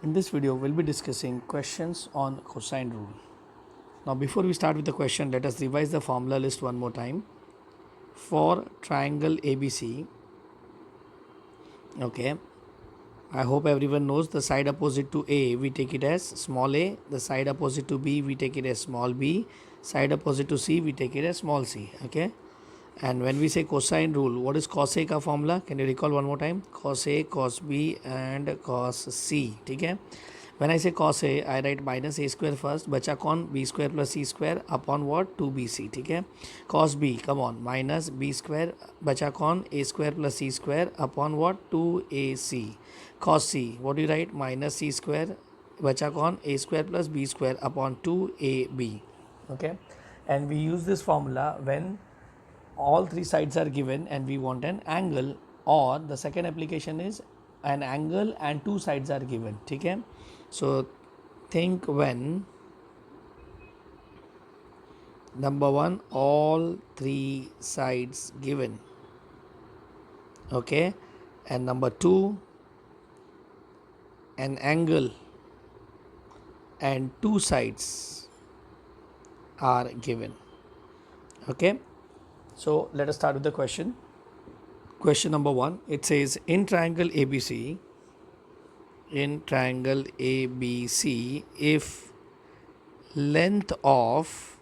In this video, we'll be discussing questions on cosine rule. Now, before we start with the question, let us revise the formula list one more time. For triangle ABC, okay, I hope everyone knows the side opposite to A, we take it as small a, the side opposite to B, we take it as small b, side opposite to C, we take it as small c, okay. And when we say cosine rule, what is cos A का formula? Can you recall one more time? Cos A, cos B and cos C. ठीक है. When I say cos A, I write minus A square first. बचा कौन? B square plus C square upon what? 2BC. ठीक है. Cos B, come on, minus B square. बचा कौन? A square plus C square upon what? 2AC. Cos C, what do you write? Minus C square. बचा कौन? A square plus B square upon 2AB. Okay. And we use this formula when all three sides are given and we want an angle, or the second application is an angle and two sides are given. ठीक है. So think when number one, all three sides given, okay, and number two, an angle and two sides are given. Okay. So let us start with the question. Question number one, it says in triangle ABC, if length of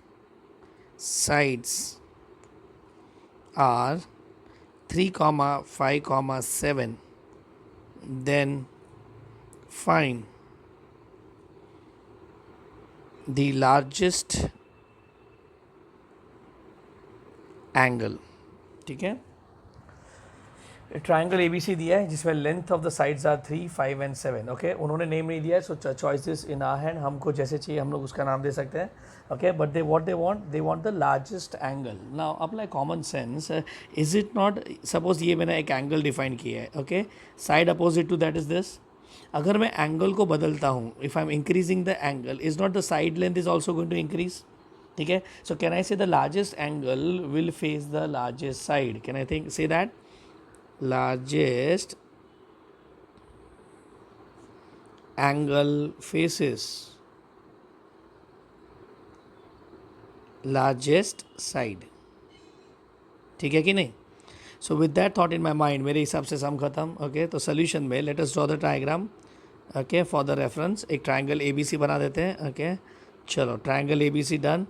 sides are 3, 5, 7, then find the largest angle. ठीक है. Triangle ABC दिया है जिसमें length of the sides are 3, 5 and 7. Okay. उन्होंने name नहीं दिया है, so choices in our hand. हमको जैसे चाहिए हम लोग उसका नाम दे सकते हैं. Okay. But they want the largest angle. Now apply common sense. Is it not, suppose ये मैंने एक एंगल डिफाइन किया है. Okay. Side opposite to that is this. अगर मैं एंगल को बदलता हूँ, if I am increasing the angle, is not the side length is also going to increase. ठीक है. So can I say the largest angle will face the largest side. Can I think say that largest angle faces largest side. ठीक है कि नहीं. So with that thought in my mind, मेरे हिसाब से सम खत्म. ओके. तो सोल्यूशन में let us draw the diagram. Okay. For the reference एक ट्राइंगल ABC बना देते हैं. ओके. चलो, triangle ABC done.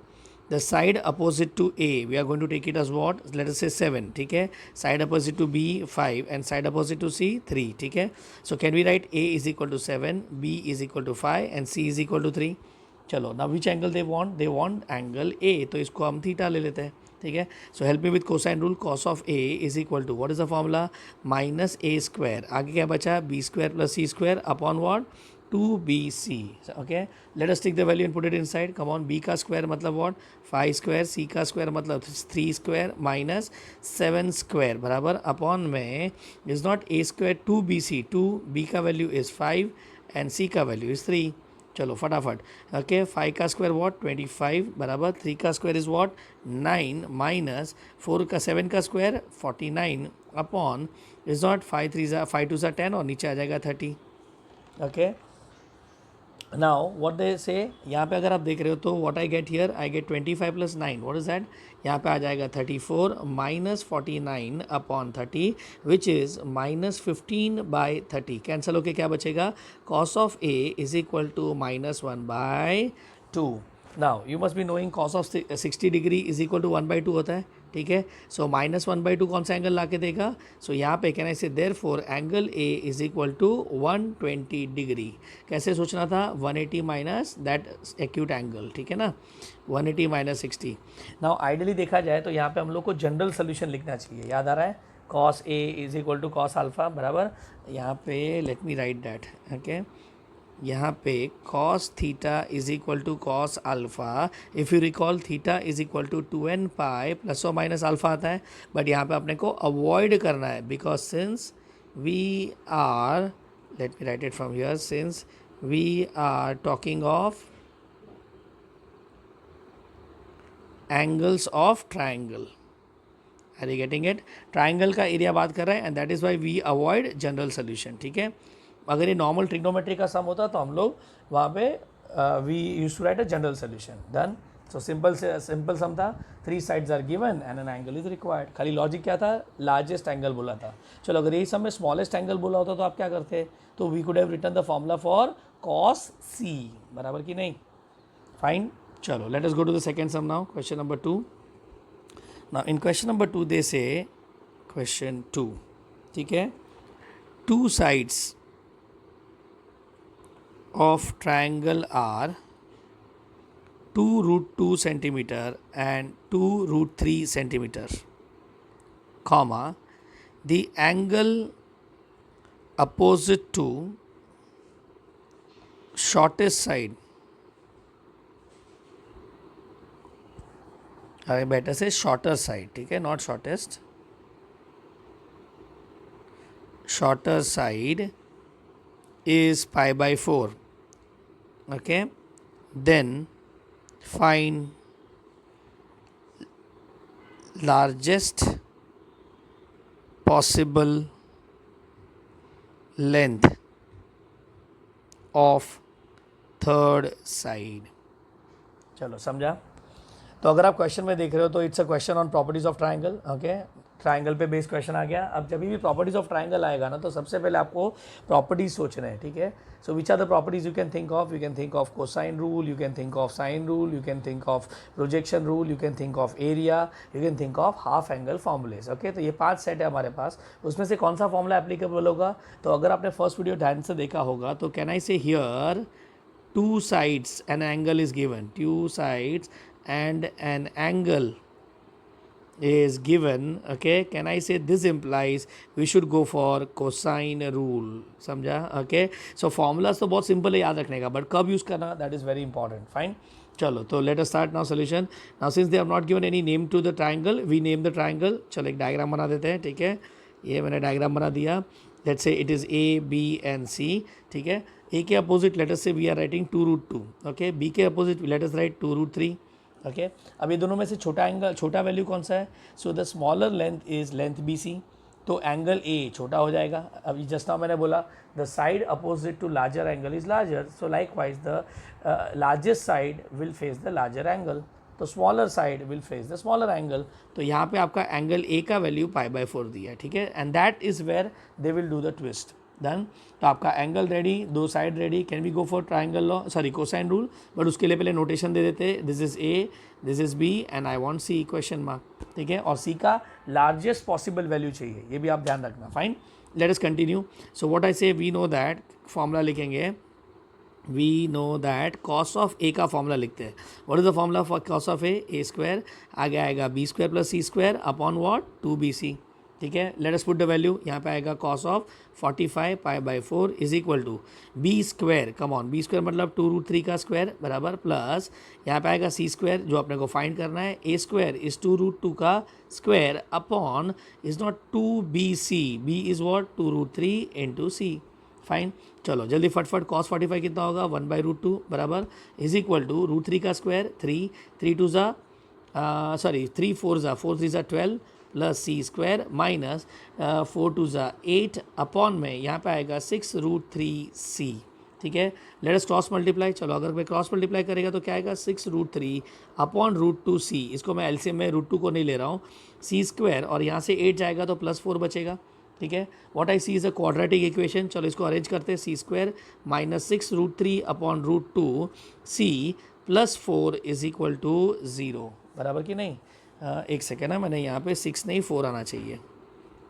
The side opposite to A, we are going to take it as what? Let us say 7. ठीक है. Side opposite to B 5 and side opposite to C 3. ठीक है. So can we write A is equal to 7, B is equal to 5 and C is equal to 3. चलो, now which angle they want? They want angle A. तो इसको हम theta ले लेते हैं. ठीक है. So help me with cosine rule. Cos of A is equal to, what is the formula? Minus A square. आगे क्या बचा? B square plus C square upon what? 2BC. Okay. Let us take the value and put it inside. Come on. B का square मतलब what? 5 square. C का square मतलब 3 square minus 7 square बराबर upon में is not A square 2BC. 2B का value is 5 and C का value is 3. चलो फटाफट. ओके. 5 का स्क्वायर वॉट? 25 बराबर 3 का स्क्वायर इज वॉट? 9 माइनस 4 का 7 का स्क्वायर 49 अपॉन इज नॉट 5 3 ज़ा 5 2 ज़ा 10 और नीचे आ जाएगा 30. ओके. नाउ व्हाट दे से, यहाँ पे अगर आप देख रहे हो तो what I get here, I get 25 plus 9. What is that? यहाँ पे आ जाएगा 34 minus 49 upon 30 which is minus 15 by 30. Cancel होके क्या बचेगा? Cos of A is equal to -1/2. Now you must be knowing cos of 60 degree is equal to 1/2 होता है. ठीक है. सो -1/2 कौन सा एंगल ला के देगा? सो यहाँ पे can I say therefore angle A is equal to 120 degree. कैसे सोचना था? 180 माइनस दैट एक्यूट एंगल. ठीक है ना. 180 माइनस 60. नाउ आइडियली देखा जाए तो यहाँ पे हम लोग को जनरल सोल्यूशन लिखना चाहिए. याद आ रहा है? Cos A is equal to cos alpha बराबर. यहाँ पे let me write that. Okay. यहाँ पे cos theta is equal to cos alpha. If you recall theta is equal to 2n pi plus और माइनस अल्फ़ा आता है. But यहाँ पे अपने को अवॉइड करना है because since we are, let me write it from here, since we are talking of angles of triangle. Are you getting it? Triangle का एरिया बात कर रहे हैं and that is why we avoid general solution. ठीक है. अगर ये normal trigonometry का सम होता तो हम लोग वहाँ पे we use to write a general solution done. So simple sum था, 3 sides are given and an angle is required. खाली लॉजिक क्या था, लार्जेस्ट एंगल बोला था. चलो अगर यही सम में स्मॉलेस्ट एंगल बोला होता तो आप क्या करते, तो we could have written the formula for cos सी. बराबर कि नहीं. फाइन. चलो let us go to the second sum now. Question number 2. Now in question number 2 they say question 2, ठीक है, 2 sides of triangle are 2 root 2 centimeter and 2 root 3 centimeter, comma, the angle opposite to shortest side, अरे better से shorter side, ठीक है, not shortest, shorter side is pi by 4. Okay, then find largest possible length of third side. चलो समझा. तो अगर आप question में देख रहे हो तो it's a question on properties of triangle. Okay, triangle पे बेस्ड क्वेश्चन आ गया. अब जब भी प्रॉपर्टीज ऑफ ट्राइंगल आएगा ना तो सबसे पहले आपको प्रॉपर्टीज सोचना है, ठीक है. So which are the properties you can think of. You can think of cosine rule, you can think of sine rule, you can think of projection rule, you can think of area, you can think of half angle formulas. Okay, तो ये 5 set है हमारे पास. उसमें से कौन सा formula applicable होगा, तो अगर आपने फर्स्ट वीडियो ध्यान से देखा होगा तो can I say here 2 sides an angle is given, 2 sides and an angle is given. Okay, can I say this implies we should go for cosine rule. समझा. Okay, so formulas तो बहुत simple है याद रखने का, but कब use करना, that is very important. Fine. चलो तो let us start now solution. Now since they have not given any name to the triangle, we name the triangle. चलो एक डायग्राम बना देते हैं, ठीक है. ये मैंने डायग्राम बना दिया. Let's say it is A, B and C. ठीक है. A के opposite let us say we are writing 2 root 2. Okay, B के opposite let us write 2 root 3. Okay, अब ये दोनों में से छोटा एंगल, छोटा वैल्यू कौन सा है, so the smaller length is length B C, तो एंगल ए छोटा हो जाएगा. अभी जस्ट नाउ मैंने बोला the side opposite to larger angle is larger, so likewise the largest side will face the larger angle, तो smaller side will face the smaller angle. तो यहाँ पे आपका एंगल ए का वैल्यू पाई बाय 4 दिया है, ठीक है, and that is where they will do the twist. Done. तो आपका angle ready, 2 side ready. Can we go for triangle law, sorry cosine rule, but उसके लिए पहले नोटेशन दे देते, this is A, this is B and I want C question mark, ठीक है, और सी का लार्जेस्ट पॉसिबल वैल्यू चाहिए, ये भी आप ध्यान रखना. Fine, let us continue. So what I say, we know that, formula लिखेंगे, we know that cos of ए का फॉर्मूला लिखते हैं. What is the formula for cos of a square, आगे आएगा B square plus C square upon what 2bc. ठीक है, let us put the value. यहाँ पे आएगा cos of 45 pi by 4 is equal to b square, come on, B square मतलब 2 root 3 का square बराबर, प्लस यहाँ पे आएगा सी स्क्वायर जो अपने को फाइंड करना है, ए स्क्वायर इज 2 रूट 2 का square upon is not 2bc, B is what 2 root 3 into C. Fine, चलो जल्दी फटफट. कॉस 45 कितना होगा 1 बाई रूट 2 बराबर इज इक्वल टू रूट 3 का स्क्वायर 3, 3 2 ज़ा सॉरी 3 4 ज़ा 4 3 ज़ा 12 प्लस सी स्क्वायर माइनस 4 2 ज़ा 8 अपॉन में यहाँ पे आएगा 6 रूट 3 सी. ठीक है, लेट अस क्रॉस मल्टीप्लाई. चलो अगर मैं क्रॉस मल्टीप्लाई करेगा तो क्या आएगा 6 रूट 3 अपॉन रूट 2 सी. इसको मैं एलसीएम में रूट 2 को नहीं ले रहा हूँ, सी स्क्वायर और यहाँ से 8 जाएगा तो प्लस 4 बचेगा. ठीक है, what I see is a quadratic equation. चलो इसको अरेंज करते हैं. C square minus 6 root 3 upon root 2 c plus 4 is equal to 0. बराबर कि नहीं. एक सेकेंड ना, मैंने यहाँ पे 6 नहीं 4 आना चाहिए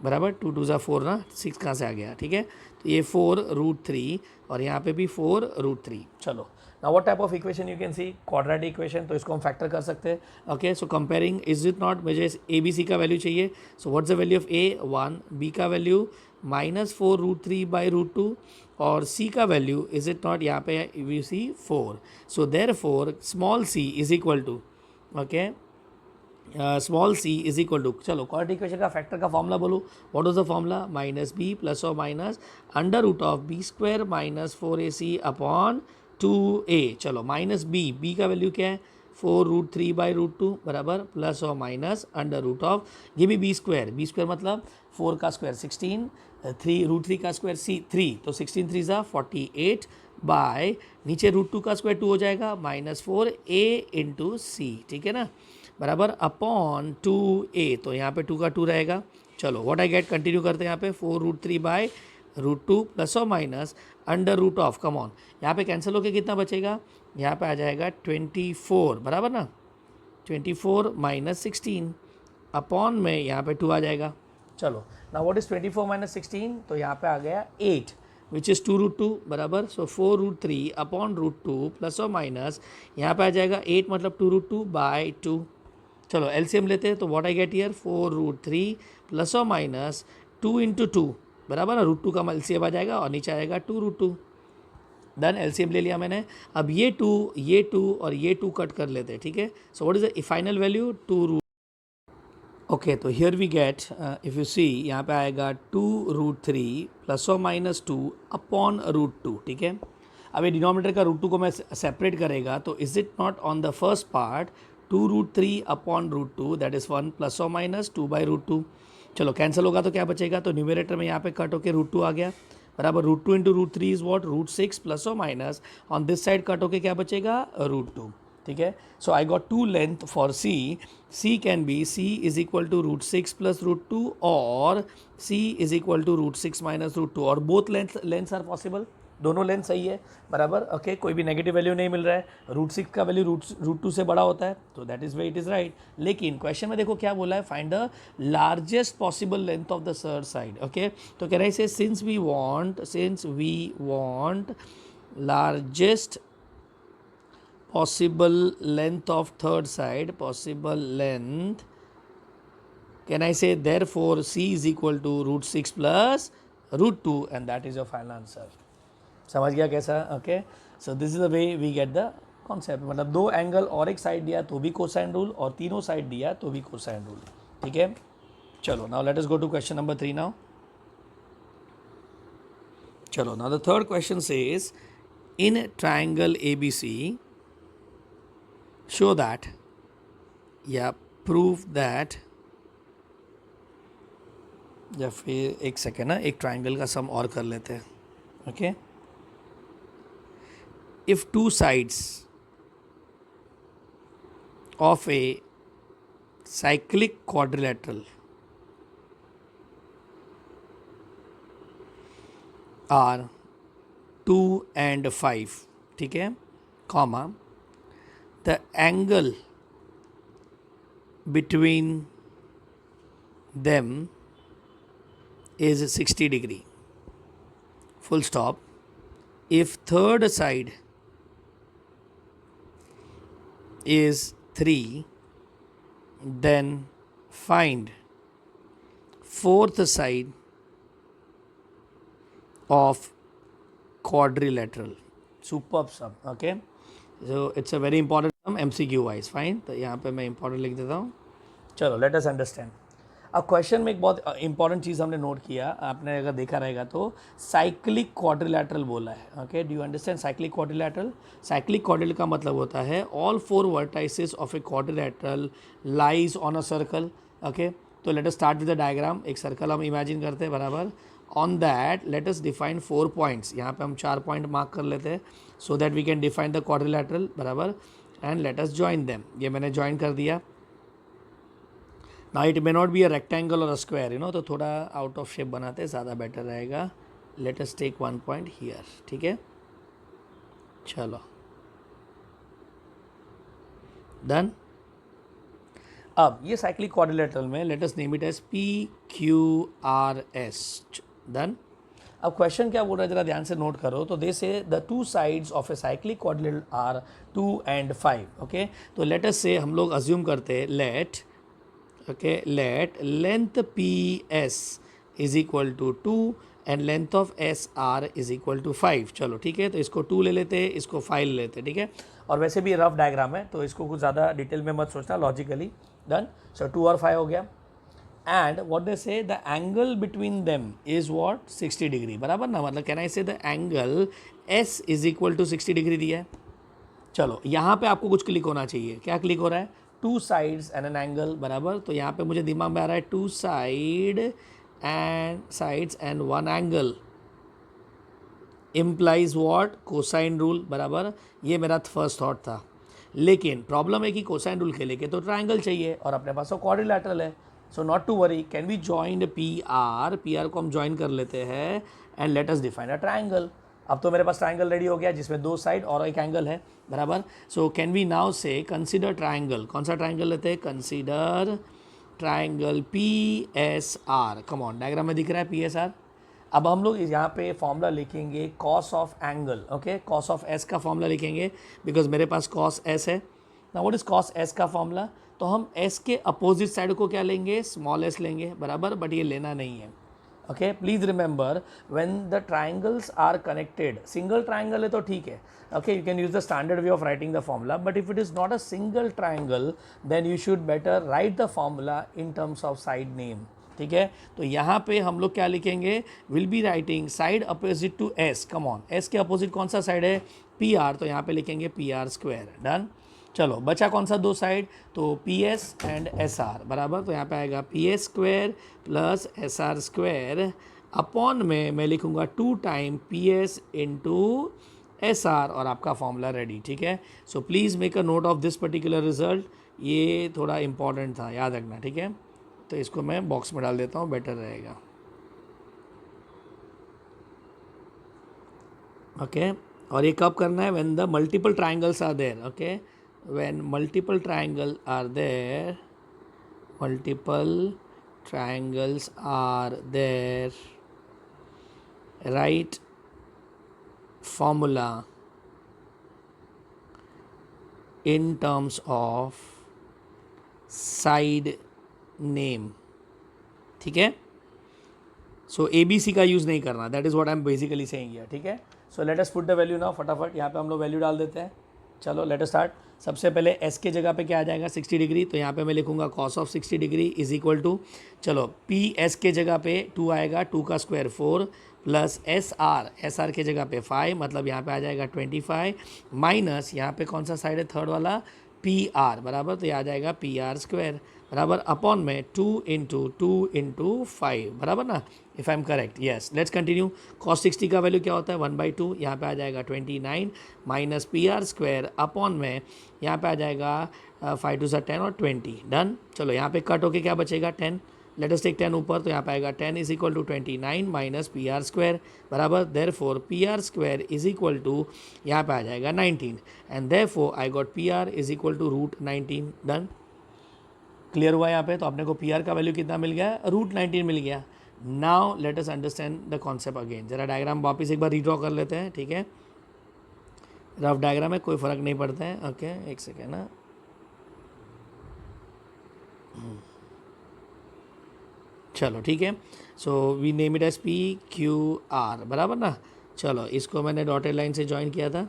बराबर. 2 2 ज़ा 4 ना, 6 कहाँ से आ गया. ठीक है, तो ये 4 रूट 3 और यहाँ पे भी 4 रूट 3. चलो now what type of equation you can see, quadratic equation, तो इसको हम फैक्टर कर सकते हैं. Okay, so comparing is it not, मुझे ए बी सी का वैल्यू चाहिए. So what's the value of a 1, b का value minus 4 root 3 by root 2 और सी का वैल्यू इज इट नॉट, यहाँ पे you see 4. So therefore small c is equal to, okay, small c is equal to, चलो quadratic equation का factor का formula बोलो. What is the formula, minus b plus और minus under root of B square minus 4ac upon 2a. चलो minus b, b का value क्या है 4 root 3 by root 2 बराबर प्लस और माइनस अंडर रूट ऑफ, ये भी बी स्क्वायर, बी स्क्वायर मतलब 4 का स्क्वायर 16 3 का स्क्वायर सी 3, तो 16 3 ज़ा 48 बाय नीचे √2 का स्क्वायर 2 हो जाएगा -4 a इंटू सी, ठीक है ना, बराबर अपॉन 2a, तो यहाँ पे 2 का 2 रहेगा। चलो व्हाट आई गेट, कंटिन्यू करते हैं यहाँ पे 4√3 बाय √2 प्लस और minus under root of, come on, यहाँ पे कैंसिल होकर कितना बचेगा, यहाँ पे आ जाएगा 24, बराबर ना, 24 माइनस 16 अपॉन में यहाँ पे 2 आ जाएगा। चलो ना व्हाट इज 24 माइनस 16, तो यहाँ पे आ गया 8 विच इज़ 2√2, बराबर। सो 4√3 अपॉन √2 प्लस और माइनस यहाँ पे आ जाएगा 8 मतलब 2√2 बाय 2। चलो एलसीएम लेते हैं, तो what I get here 4√3 plus और माइनस 2 इंटू 2, बराबर ना, √2 का एलसीएम आ जाएगा और नीचे आएगा 2√2। डन, एलसीएम ले लिया मैंने। अब ये 2 और ये 2 कट कर लेते हैं, ठीक है। So what is the final value 2 okay, तो here we get, if you see यहाँ पे आएगा 2√3 प्लस और माइनस 2 अपॉन √2, ठीक है। अब ये डिनोमिनेटर का √2 को मैं सेपरेट करेगा, तो is it not on the first part 2√3 upon √2 that is 1 plus और माइनस 2 बाई √2। चलो कैंसिल होगा तो क्या बचेगा, तो न्यूमरेटर में यहाँ पे कट होके √2 आ गया, बराबर। √2 इंटू √3 इज़ वॉट √6 प्लस और minus on this side cut होके क्या बचेगा √2, ठीक है। So I got 2 length for c can be c is equal to √6 plus √2 और c is equal to √6 minus √2, और बोथ लेंथ्स आर पॉसिबल, दोनों length सही है, बराबर। ओके, कोई भी नेगेटिव वैल्यू नहीं मिल रहा है, √6 का वैल्यू √2 से बड़ा होता है, तो that is way it is right. लेकिन क्वेश्चन में देखो क्या बोला है, find the largest possible length of the third side. Okay, तो कह रहे हैं since we want largest possible length of third side, possible length, can I say therefore C is equal to √6 plus √2 and that is your final answer। समझ गया कैसा, okay. So this is the way we get the concept, मतलब दो angle और एक side दिया तो भी कोसाइन रूल, और तीनों साइड दिया तो भी कोसाइन रूल, ठीक है। चलो now let us go to question number 3 now. चलो now the third question says in triangle ABC show that, या prove that, या फिर एक सेकेंड ना, एक ट्राइंगल का सम और कर लेते हैं, okay. If two sides of a cyclic quadrilateral are 2 and 5, ठीक है, comma the angle between them is 60 degree, full stop. If third side is 3, then find fourth side of quadrilateral। Superb sum, okay। So it's a very important sum MCQ wise, fine। तो यहाँ पे मैं important लिख देता हूँ। चलो let us understand। अब question में एक बहुत इंपॉर्टेंट चीज़ हमने नोट किया, आपने अगर देखा रहेगा तो साइक्लिक क्वाड्रिलैटरल बोला है, okay. Do you understand cyclic quadrilateral? Cyclic quadrilateral का मतलब होता है all 4 vertices of a quadrilateral lies on a circle, okay. तो let us start with the diagram, एक सर्कल हम इमेजिन करते हैं, बराबर। On that let us define 4 points, यहाँ पे हम 4 पॉइंट मार्क कर लेते हैं so that we can define the quadrilateral, बराबर। And let us join them, ये मैंने ज्वाइन कर दिया। Now it may not be a rectangle और अ स्क्वायर, यू नो, तो थोड़ा आउट ऑफ शेप बनाते हैं, ज़्यादा बेटर रहेगा। Let us take 1 point here, ठीक है। चलो डन। अब ये साइक्लिक क्वाड्रिलेटरल में let us name it as PQRS, done. अब क्वेश्चन क्या बोल रहा है जरा ध्यान से नोट करो, तो they say the 2 sides of a cyclic quadrilateral are 2 and 5, okay. तो लेट अस से हम लोग अज्यूम करते हैं let length PS is equal to 2 and length of SR is equal to 5। चलो ठीक है, तो इसको 2 ले लेते हैं, इसको 5 ले लेते हैं, ठीक है। और वैसे भी रफ डायग्राम है तो इसको कुछ ज़्यादा डिटेल में मत सोचना, लॉजिकली डन। सो 2 और 5 हो गया। And what they say the angle between them is what 60 degree, बराबर ना, मतलब can I say the angle S is equal to 60 degree दिया है। चलो यहाँ पे आपको कुछ क्लिक होना चाहिए, क्या क्लिक हो रहा है, 2 साइड्स एंड एन एंगल, बराबर। तो यहाँ पे मुझे दिमाग में आ रहा है 2 side and sides and one angle implies what, cosine rule, बराबर। ये मेरा फर्स्ट थॉट था, लेकिन प्रॉब्लम है कि कोसाइन रूल के लेके तो ट्राइंगल चाहिए और अपने पास तो क्वाड्रिलैटरल है। So not to worry, can we join P R को हम ज्वाइन कर लेते हैं and let us define a triangle. अब तो मेरे पास ट्राइंगल रेडी हो गया जिसमें दो साइड और एक एंगल है, बराबर। सो कैन वी नाउ से कंसिडर ट्राइंगल। कौन सा ट्राइंगल लेते हैं? Consider triangle P S R. Come on, diagram में दिख रहा है पी एस आर। अब हम लोग यहाँ पे फॉर्मूला लिखेंगे cos of angle, okay. Cos of S का फॉर्मूला लिखेंगे बिकॉज मेरे पास कॉस एस है ना। व्हाट इज कॉस एस का फॉर्मूला? तो हम एस के अपोजिट साइड को क्या लेंगे? स्मॉल एस लेंगे, बराबर। बट ये लेना नहीं है, okay. Please remember, when the triangles are connected, single triangle है तो ठीक है, okay, you can use the standard way of writing the formula. But if it is not a single triangle then you should better write the formula in terms of side name, ठीक है। तो यहाँ पे हम लोग क्या लिखेंगे? Will be writing side opposite to S. Come on, S के अपोजिट कौन सा साइड है? P R. तो यहाँ पे लिखेंगे पी आर स्क्वायर। डन। चलो, बचा कौन सा दो साइड? तो P S and S R, बराबर। तो यहाँ पे आएगा P S square plus S R square upon में मैं लिखूँगा 2 time P S into S R और आपका फॉर्मूला रेडी, ठीक है। So please make a note of this particular result. ये थोड़ा इंपॉर्टेंट था, याद रखना, ठीक है। तो इसको मैं बॉक्स में डाल देता हूँ, बेटर रहेगा, ओके। और ये कब करना है? When the multiple triangles are there, okay. When multiple triangle are there, multiple triangles are there, write formula in terms of side name, ठीक है। सो ए बी सी का यूज़ नहीं करना, that is what I am basically saying here, ठीक है। So let us put the value now, फटाफट यहाँ पे हम लोग वैल्यू डाल देते हैं। चलो लेट अस स्टार्ट। सबसे पहले एस के जगह पे क्या आ जाएगा? 60 डिग्री। तो यहाँ पे मैं लिखूँगा cos of 60 degree is equal to, चलो पी एस के जगह पे 2 आएगा, 2 का स्क्वायर 4 प्लस एस आर के जगह पे 5, मतलब यहाँ पे आ जाएगा 25 माइनस यहाँ पे कौन सा साइड है? थर्ड वाला, पी आर, बराबर। तो ये आ जाएगा पी आर स्क्वायर, बराबर, अपॉन में 2 इंटू 5, बराबर ना, if I am correct. Yes, let's continue. Cos 60 का वैल्यू क्या होता है? 1/2। यहाँ पे आ जाएगा 29 minus p r square upon में यहाँ पे आ जाएगा 5 2 10 और 20। डन। चलो यहाँ पे कट होके क्या बचेगा? 10। लेट अस टेक 10 ऊपर, तो यहाँ पे आएगा 10 is equal to 29 minus p r square, बराबर। Therefore p r square is equal to यहाँ पे आ जाएगा 19 and therefore I got p r is equal to √19। Done. Clear हुआ यहाँ पे? तो अपने को पी आर का वैल्यू कितना मिल गया? √19 मिल गया। Now let us understand the concept again. जरा डायग्राम वापस एक बार रीड्रॉ कर लेते हैं, ठीक है। रफ डायग्राम है, कोई फ़र्क नहीं पड़ता है, ओके। एक सेकेंड ना, चलो ठीक है। So we name it S P Q R, बराबर ना। चलो इसको मैंने डॉटेड लाइन से ज्वाइन किया था।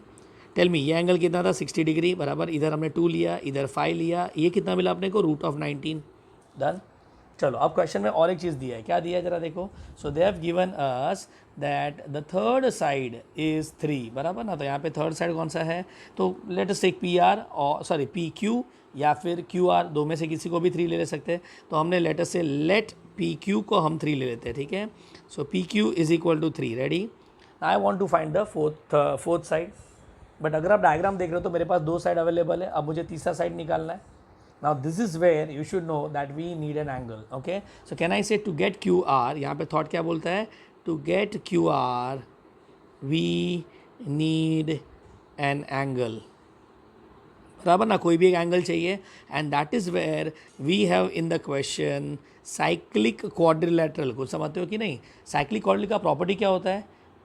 टेल मी, ये एंगल कितना था? 60 डिग्री, बराबर। इधर हमने 2 लिया, इधर 5 लिया, ये कितना मिला अपने को? √19। डन। चलो अब क्वेश्चन में और एक चीज़ दिया है, क्या दिया है जरा देखो। So they have given us that the third side is 3, बराबर ना। तो यहाँ पे थर्ड साइड कौन सा है? तो let us take P R और सॉरी पी क्यू या फिर क्यू आर, दो में से किसी को भी 3 ले सकते हैं। तो हमने लेट अस से लेट पी क्यू को हम 3 ले लेते हैं, ठीक है। So p q is equal to 3, ready. I want to find the fourth side. But अगर आप डायग्राम देख रहे हो तो मेरे पास 2 साइड अवेलेबल है, अब मुझे तीसरा साइड निकालना है। Now this is where you should know that we need an angle, okay? So can I say to get QR, यहाँ पे thought क्या बोलता है? To get QR, we need an angle, बराबर ना। कोई भी एक एंगल चाहिए and that is where we have in the question cyclic quadrilateral. कुछ समझते हो कि नहीं? साइक्लिक क्वाड्रिल का प्रॉपर्टी क्या होता है?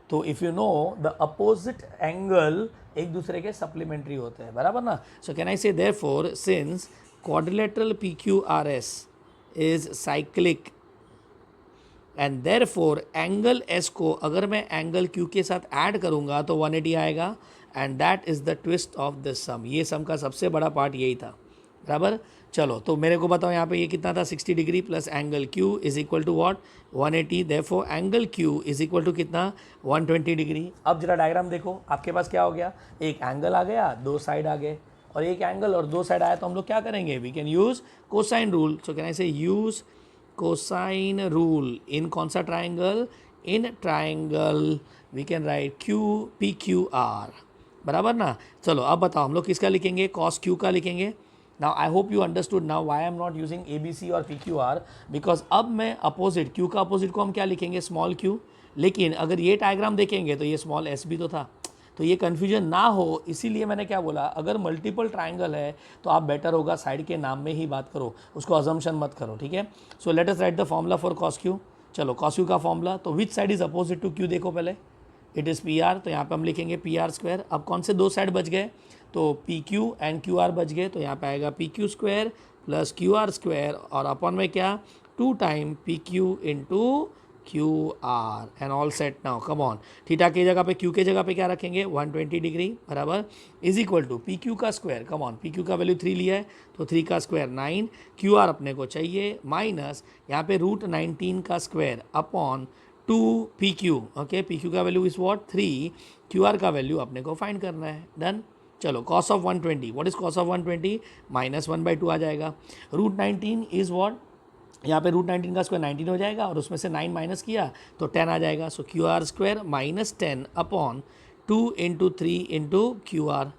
तो if you know the opposite angle एक दूसरे के सप्लीमेंट्री होते हैं, बराबर ना। सो can I say therefore since quadrilateral PQRS is cyclic and therefore angle S को अगर मैं एंगल Q के साथ ऐड करूँगा तो 180 आएगा and that is the twist of the sum. ये सम का सबसे बड़ा पार्ट यही था, बराबर। चलो तो मेरे को बताओ यहाँ पे ये कितना था? 60 degree plus angle Q is equal to what? 180। Therefore angle Q is equal to कितना? 120 डिग्री। अब जरा डायग्राम देखो, आपके पास क्या हो गया? एक एंगल आ गया, 2 साइड आ गए, और एक एंगल और 2 साइड आया तो हम लोग क्या करेंगे? We can use cosine rule. So can I say use cosine rule in कौन सा triangle, in triangle we can write Q P Q R, बराबर ना। चलो अब बताओ हम लोग किसका लिखेंगे, कॉस क्यू का लिखेंगे। Now I hope you understood now why I am not using A B C और पी क्यू आर, बिकॉज अब मैं अपोजिट क्यू का अपोजिट को हम क्या लिखेंगे, स्मॉल क्यू। लेकिन अगर ये डायग्राम देखेंगे तो ये स्मॉल एस भी तो था, तो ये कन्फ्यूजन ना हो इसीलिए मैंने क्या बोला, अगर मल्टीपल ट्राइंगल है तो आप बेटर होगा साइड के नाम में ही बात करो, उसको अजम्पशन मत करो, ठीक है। So let us write the formula for cos Q. चलो कॉस क्यू का फॉर्मूला, तो which side is opposite to Q देखो पहले, इट इज़ पी आर, तो यहाँ पे हम लिखेंगे पी आर स्क्वायर। अब कौन से दो साइड बच गए, तो P Q and q are बच गए, तो यहाँ पे आएगा P Q square plus Q r square और अपॉन में क्या 2 time P Q into q are and all set. Now come on, theta की जगह पे क्यू के जगह पे क्या रखेंगे 120 डिग्री बराबर, is equal to p q का square, come on, p q का वैल्यू 3 लिया है तो 3 का स्क्वायर 9, क्यू आर अपने को चाहिए माइनस यहाँ पे √19 का square upon 2 p q, okay, p q का value is what 3, q r का वैल्यू अपने को फाइंड करना है, डन। चलो cos of 120, what is cos of 120, -1/2 आ जाएगा। √19 इज वॉट, यहाँ पे √19 का स्क्वायर 19 हो जाएगा और उसमें से 9 माइनस किया तो 10 आ जाएगा। So q r square -10 upon 2 into 3 into q r.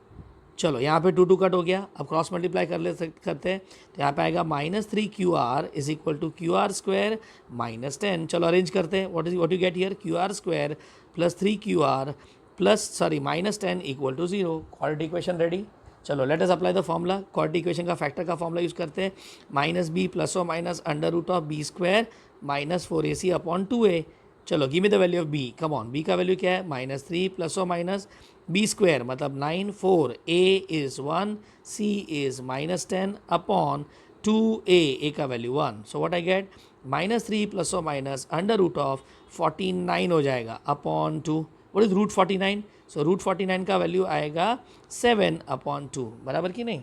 चलो यहाँ पे 2 कट हो गया, अब क्रॉस मल्टीप्लाई करते हैं तो यहाँ पे आएगा -3 q r is equal to q r square -10। चलो अरेंज करते हैं, what you get here, q r square plus 3 q r plus -10 equal to 0। Quadratic equation ready. चलो let us apply the formula, quadratic equation का factor का formula use करते हैं, -b plus और minus √b square -4ac upon 2a। चलो give me the value of b, come on, b का value क्या है -3 प्लस और माइनस b स्क्वायर मतलब 9, 4, a is 1, c is -10 upon 2a का value 1। So what I gate -3 plus और minus √49 हो जाएगा अपॉन 2। व्हाट इज √49, सो √49 का वैल्यू आएगा 7 अपॉन 2, बराबर कि नहीं,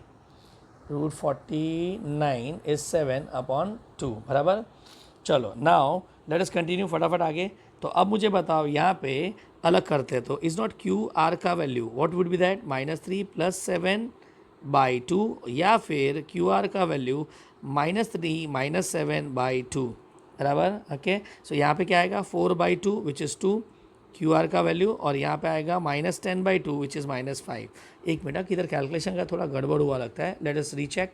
√49 इज 7 अपॉन 2, बराबर। चलो नाउ लेट अस कंटिन्यू फटाफट आगे। तो अब मुझे बताओ यहाँ पे अलग करते तो इज़ नॉट क्यू आर का value what would be that -3 plus 7/2 या फिर क्यू आर का वैल्यू -3 माइनस 7/2, बराबर, ओके। सो यहाँ पे क्या आएगा 4/2 विच इज़ 2 क्यू आर का वैल्यू और यहाँ पे आएगा -10/2 विच इज़ -5। एक मिनट, इधर कैलकुलेशन का थोड़ा गड़बड़ हुआ लगता है, लेट अस रीचेक।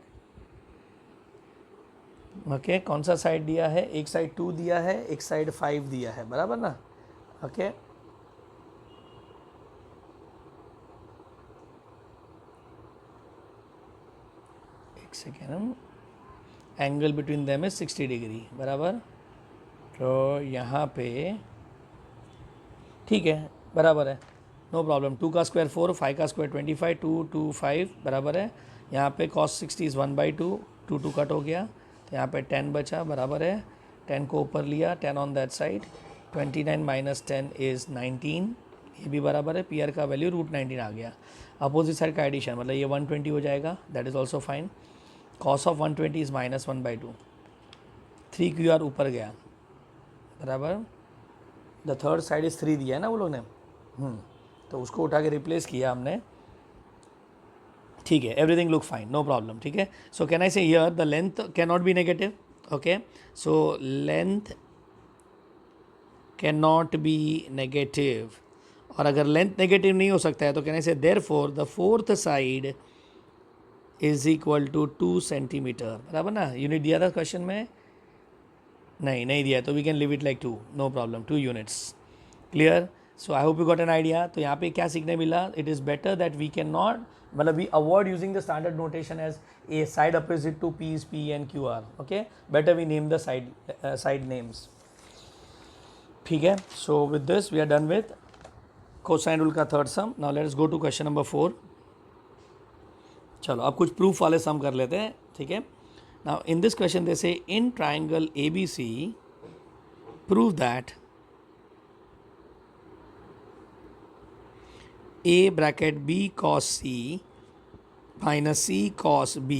ओके, कौन सा साइड दिया है, एक साइड 2 दिया है, एक साइड 5 दिया है, बराबर ना, ओके। एक second, angle between them is 60 degree, बराबर। तो यहाँ पे ठीक है, बराबर है, नो प्रॉब्लम। 2 का स्क्वायर 4, 5 का स्क्वायर 25, 2, 2, 5 बराबर है। यहाँ पे cos 60 इज़ 1/2, 2 कट हो गया तो यहाँ पे 10 बचा, बराबर है। 10 को ऊपर लिया, 10 on that side, 29 minus 10 is 19, ये भी बराबर है। पी आर का वैल्यू √19 आ गया। अपोजिट साइड का एडिशन मतलब ये 120 हो जाएगा, that is also fine. Cos of 120 is -1/2, 3 q are ऊपर गया, बराबर। द थर्ड साइड इज़ 3 दिया है ना वो लोग ने, तो उसको उठा के रिप्लेस किया हमने, ठीक है। Everything look fine, no problem, ठीक है। So can I say here the length can not be negative, okay. So length can not be negative, और अगर लेंथ नेगेटिव नहीं हो सकता है तो can I say therefore the fourth side is equal to 2 centimetre, बराबर ना। Unit दिया था क्वेश्चन में, नहीं दिया, तो we can leave it like 2, no problem, 2 units, clear. So I hope you got an idea. तो यहाँ पे क्या सीखने मिला, it is better that we can not, मतलब we avoid using the standard notation as a side opposite to p is p and q r, okay. Better we name the side names, ठीक है। So with this we are done with cosine rule का third sum. Now let's go to question number 4। चलो अब कुछ proof वाले सम कर लेते हैं, ठीक है। Now in this question they say in triangle ABC prove that A bracket B cos C minus C cos B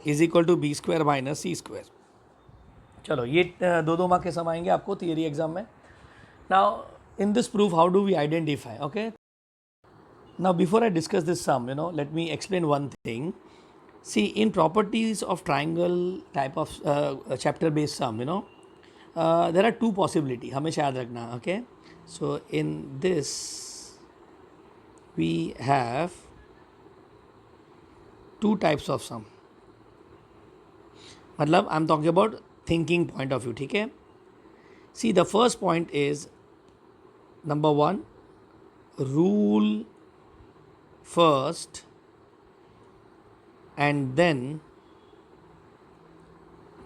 is equal to B square minus C square. चलो ये दो मार्क के सम आएंगे आपको थियरी एग्जाम में। Now in this proof how do we identify, okay. Now before I discuss this sum, you know, let me explain one thing. See, in properties of triangle type of chapter based sum, there are two possibility. हमेशा याद रखना, okay? So in this we have two types of sum. मतलब I'm talking about thinking point of view, ठीक है? See, the first point is number one, rule first and then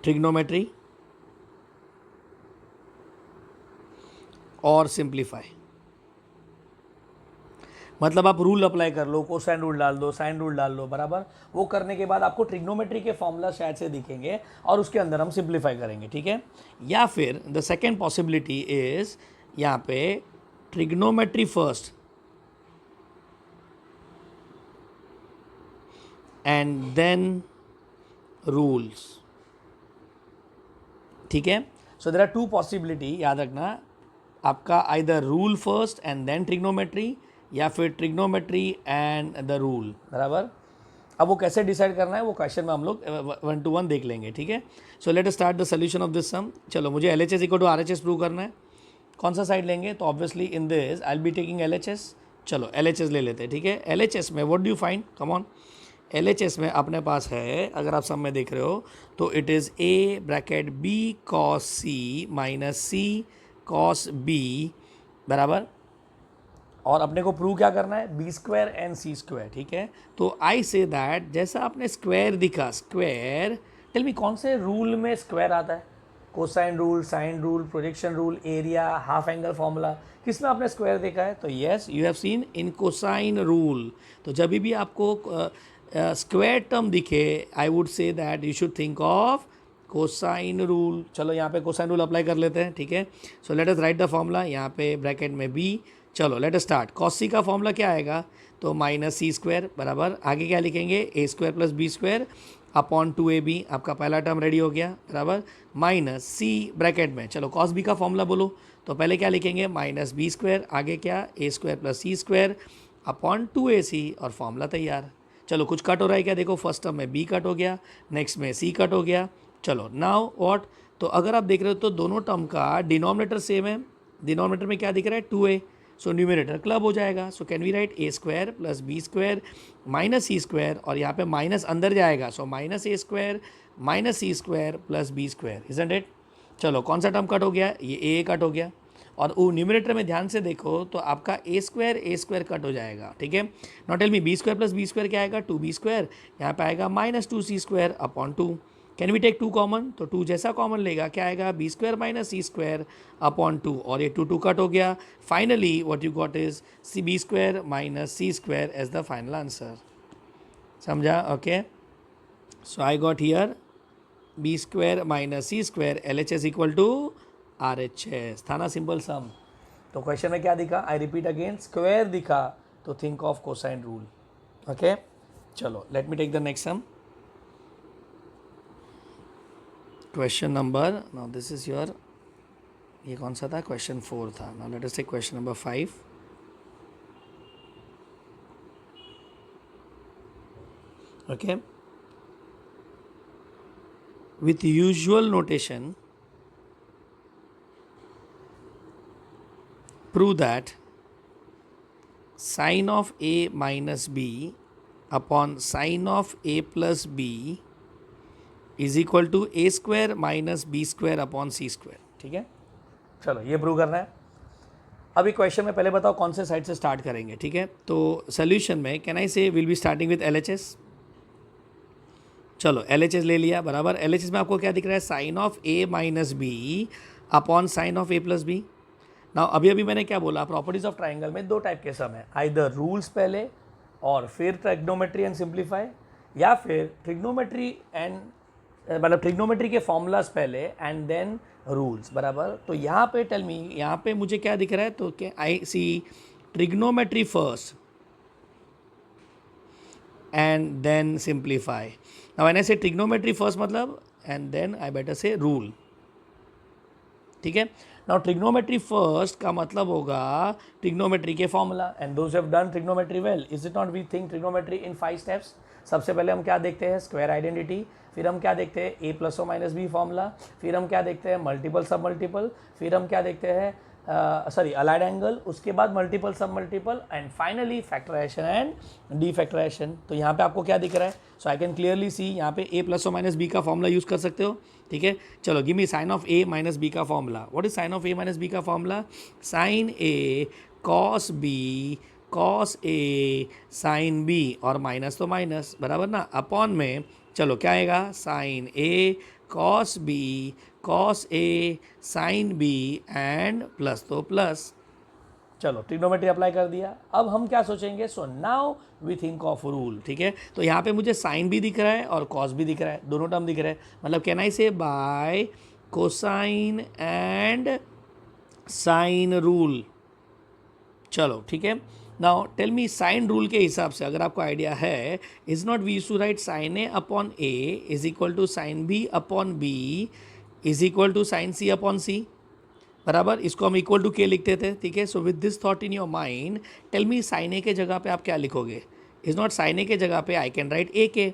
trigonometry और simplify. मतलब आप rule apply कर लो, cosine rule डाल दो, sine rule डाल लो, बराबर. वो करने के बाद आपको ट्रिग्नोमेट्री के फॉर्मूला शायद से दिखेंगे और उसके अंदर हम सिंप्लीफाई करेंगे, ठीक है. या फिर द सेकेंड पॉसिबिलिटी इज यहाँ पे trigonometry first and then rules, ठीक है. So there are two possibility, याद रखना. आपका either rule first and then trigonometry या फिर ट्रिग्नोमेट्री एंड द रूल, बराबर. अब वो कैसे डिसाइड करना है वो क्वेश्चन में हम लोग 1 to 1 देख लेंगे, ठीक है. So let us start the solution of this sum. चलो, मुझे LHS equal to RHS prove करना है. कौन सा साइड लेंगे? तो obviously in this I will be taking LHS. चलो LHS ले लेते हैं, ठीक है. LHS में what do you find? Come on. LHS में अपने पास है, अगर आप सम में देख रहे हो तो it is A bracket B cos C minus C cos B, बराबर. और अपने को प्रूव क्या करना है? B square and C square, ठीक है. तो आई से दैट जैसा आपने स्क्वायर दिखा, स्क्वायर, टेल मी कौन से रूल में स्क्वायर आता है? Cosine rule, sine rule, projection rule, area, half angle formula, किस में आपने स्क्वायर देखा है? तो yes, you have seen in cosine rule. तो जब भी आपको स्क्वायर टर्म दिखे, I would say that you should think of cosine rule. चलो यहाँ पे कोसाइन रूल अप्लाई कर लेते हैं, ठीक है. So let us write the formula. यहाँ पे ब्रैकेट में B. चलो let us start. Cos C का फॉर्मूला क्या आएगा? तो माइनस C स्क्वायर, बराबर. आगे क्या लिखेंगे? A square plus B square upon 2AB. आपका पहला टर्म रेडी हो गया, बराबर. माइनस C ब्रैकेट में, चलो कॉस B का फॉर्मूला बोलो. तो पहले क्या लिखेंगे? माइनस B स्क्वायर, आगे क्या? A square plus C square upon 2AC और फॉर्मूला तैयार. चलो कुछ कट हो रहा है क्या? देखो, फर्स्ट टर्म में B कट हो गया, नेक्स्ट में C कट हो गया. चलो नाउ व्हाट? तो अगर आप देख रहे हो तो दोनों टर्म का डिनोमिनेटर सेम है. डिनोमिनेटर में क्या दिख रहा है? 2A. सो न्यूमिनेटर क्लब हो जाएगा. So can we write A square plus B square minus C square, और यहाँ पे माइनस अंदर जाएगा. So minus A square minus C square plus B square, isn't it? चलो कौन सा टर्म कट हो गया? ये A कट हो गया. और वो न्यूमिनेटर में ध्यान से देखो तो आपका A स्क्वायर कट हो जाएगा, ठीक है. Not tell me B square plus B square क्या आएगा? 2B square. यहाँ पे आएगा minus 2C square upon 2. Can we take 2 common? तो 2 जैसा कॉमन लेगा क्या आएगा? B square minus C square upon 2, और ये 2 कट हो गया. Finally what you got is B square minus C square as the final answer. समझा? Okay. So I got here B square minus C square, LHS equal to RHS. था ना simple सम? तो question में क्या दिखा? I repeat again, square दिखा, तो think of cosine rule. Okay. चलो let me take the next sum. Question number, now this is your, ये कौन सा था? क्वेश्चन 4 था. Now let us take question number 5. Okay. With usual notation prove that sin of A minus B upon sin of A plus B is equal to A square minus B square upon C square. ठीक है. चलो ये prove करना है. अभी question में पहले बताओ कौन से साइड से स्टार्ट करेंगे, ठीक है. तो सोल्यूशन में कैन आई से will be starting with LHS. चलो LHS ले लिया, बराबर. LHS में आपको क्या दिख रहा है? Sine of A minus B upon sine of A plus B. Now अभी मैंने क्या बोला? प्रॉपर्टीज ऑफ ट्राइंगल में 2 टाइप के सम है. आइदर रूल्स पहले और फिर ट्रिग्नोमेट्री एंड सिंप्लीफाई, या फिर ट्रिग्नोमेट्री एंड मतलब ट्रिग्नोमेट्री के फॉर्मूलाज पहले एंड देन रूल्स, बराबर. तो यहाँ पे टेल मी, यहाँ पे मुझे क्या दिख रहा है? तो क्या I see trigonometry first and then simplify. Now when I say trigonometry first मतलब and then I better say rule, ठीक है. नाउ ट्रिग्नोमेट्री फर्स्ट का मतलब होगा ट्रिग्नोमेट्री के formula, and those have done trigonometry well, is it not we think trigonometry in 5 steps. सबसे पहले हम क्या देखते हैं, स्क्वायर आइडेंटिटी, फिर हम क्या देखते हैं, a plus or minus b formula, फिर हम क्या देखते हैं, मल्टीपल सब मल्टीपल, फिर हम क्या देखते हैं, अलाइड एंगल, उसके बाद multiple sub multiple, and finally factorization and defactorization. तो यहाँ पे आपको क्या दिख रहा है, so I can clearly see यहाँ पे A plus or minus B का फॉर्मूला यूज़ कर सकते हो, ठीक है। चलो give me sine of A minus B का formula. What is sine of A minus B का formula, sine A cos B cos A sine B, और माइनस तो माइनस बराबर ना, अपॉन में चलो क्या आएगा, sine A cos B cos A sine B and plus तो प्लस। चलो ट्रिग्नोमेट्री अप्लाई कर दिया, अब हम क्या सोचेंगे, so now we think of rule, ठीक है। तो यहाँ पे मुझे साइन भी दिख रहा है और कॉस भी दिख रहा है, दोनों टर्म दिख रहे हैं, मतलब can I say by cosine and sine rule. चलो ठीक है, now tell me sine rule के हिसाब से अगर आपको आइडिया है, is not we use to write sine A upon A is equal to sine B upon B is equal to sine C upon C, बराबर, इसको हम इक्वल टू के लिखते थे, ठीक है। So with this thought in your mind tell me sine A के जगह पे आप क्या लिखोगे, इज नॉट साइन ए के जगह पे आई कैन राइट ए के,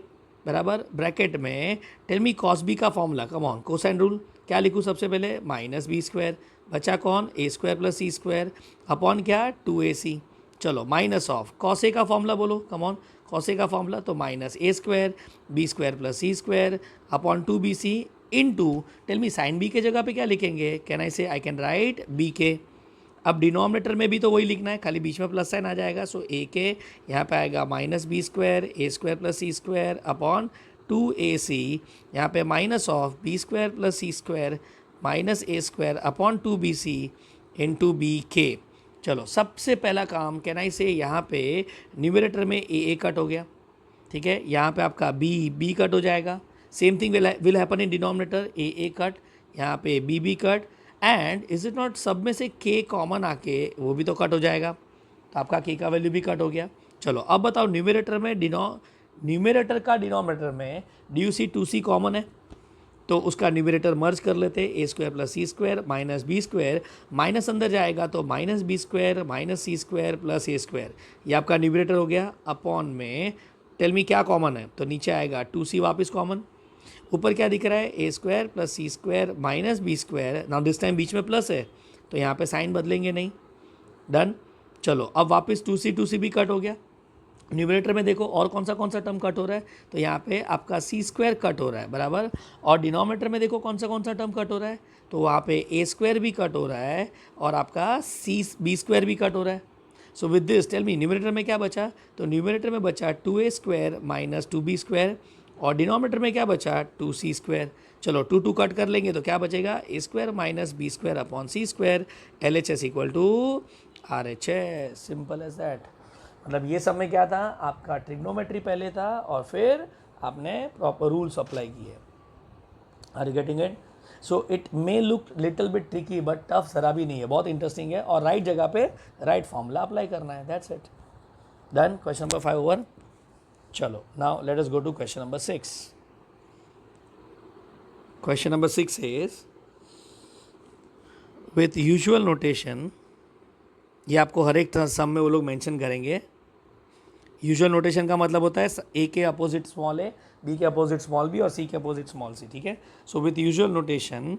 बराबर, ब्रैकेट में टेल मी कॉस बी का formula, come on, cosine rule, क्या लिखूँ सबसे पहले, माइनस बी स्क्वायर, बचा कौन, A square plus C square, upon क्या, 2ac, चलो माइनस ऑफ कॉस ए का फॉर्मूला बोलो, कम ऑन, कॉस ए का फॉर्मूला तो minus A square B square plus C square upon 2bc into, tell me sine B के जगह पे क्या लिखेंगे, can I say I can right B के। अब डिनोमिनेटर में भी तो वही लिखना है, खाली बीच में प्लस साइन आ जाएगा, सो ए के यहाँ पे आएगा minus B square A square plus C square upon 2ac, यहाँ पे minus of B square plus C square minus A square upon 2bc into B के। चलो सबसे पहला काम कैन आई से, यहाँ पे न्यूमरेटर में ए कट हो गया, ठीक है, यहाँ पे आपका बी कट हो जाएगा, same thing will happen in denominator, A cut, यहाँ पे B cut, and is it not सब में से के कॉमन आके वो भी तो कट हो जाएगा, तो आपका के का वैल्यू भी कट हो गया। चलो अब बताओ न्यूमरेटर में न्यूमरेटर का डिनोमिनेटर में D you see 2c common है, तो उसका न्यूमरेटर मर्ज कर लेते, A square plus C square minus B square, minus अंदर जाएगा तो minus B square minus C square plus A square, ये आपका न्यूमरेटर हो गया, अपॉन में टेल मी क्या कॉमन है, तो नीचे आएगा 2c वापस कॉमन, ऊपर क्या दिख रहा है, A square plus C square minus B square, now this time बीच में प्लस है तो यहाँ पे साइन बदलेंगे नहीं, डन। चलो अब वापस 2c भी कट हो गया, न्यूमरेटर में देखो और कौन सा टर्म कट हो रहा है, तो यहाँ पे आपका सी स्क्वायर कट हो रहा है, बराबर, और डिनोमिनेटर में देखो कौन सा टर्म कट हो रहा है, तो वहाँ पे ए स्क्वायर भी कट हो रहा है और आपका बी स्क्वायर भी कट हो रहा है। So with this tell me numerator में क्या बचा, तो न्यूमरेटर में बचा 2a square minus 2b square, और डिनोमिनेटर में क्या बचा 2c स्क्वायर। चलो 2 कट कर लेंगे तो क्या बचेगा, A square minus B square upon C square, LHS equal to RHS, simple as that. मतलब ये सब में क्या था, आपका ट्रिग्नोमेट्री पहले था और फिर आपने प्रॉपर रूल्स अप्लाई किए। Are you getting it? So it may look little bit tricky but tough जरा भी नहीं है, बहुत इंटरेस्टिंग है, और राइट जगह पे राइट फॉर्मूला अप्लाई करना है, that's it, done. Question number 5 over. चलो now let us go to question number 6। Question number 6 is with usual notation, ये आपको हर एक सम में वो लोग मेंशन करेंगे। यूजुअल नोटेशन का मतलब होता है ए के अपोजिट स्मॉल ए, बी के अपोजिट स्मॉल बी और सी के अपोजिट स्मॉल सी, ठीक है। So with usual notation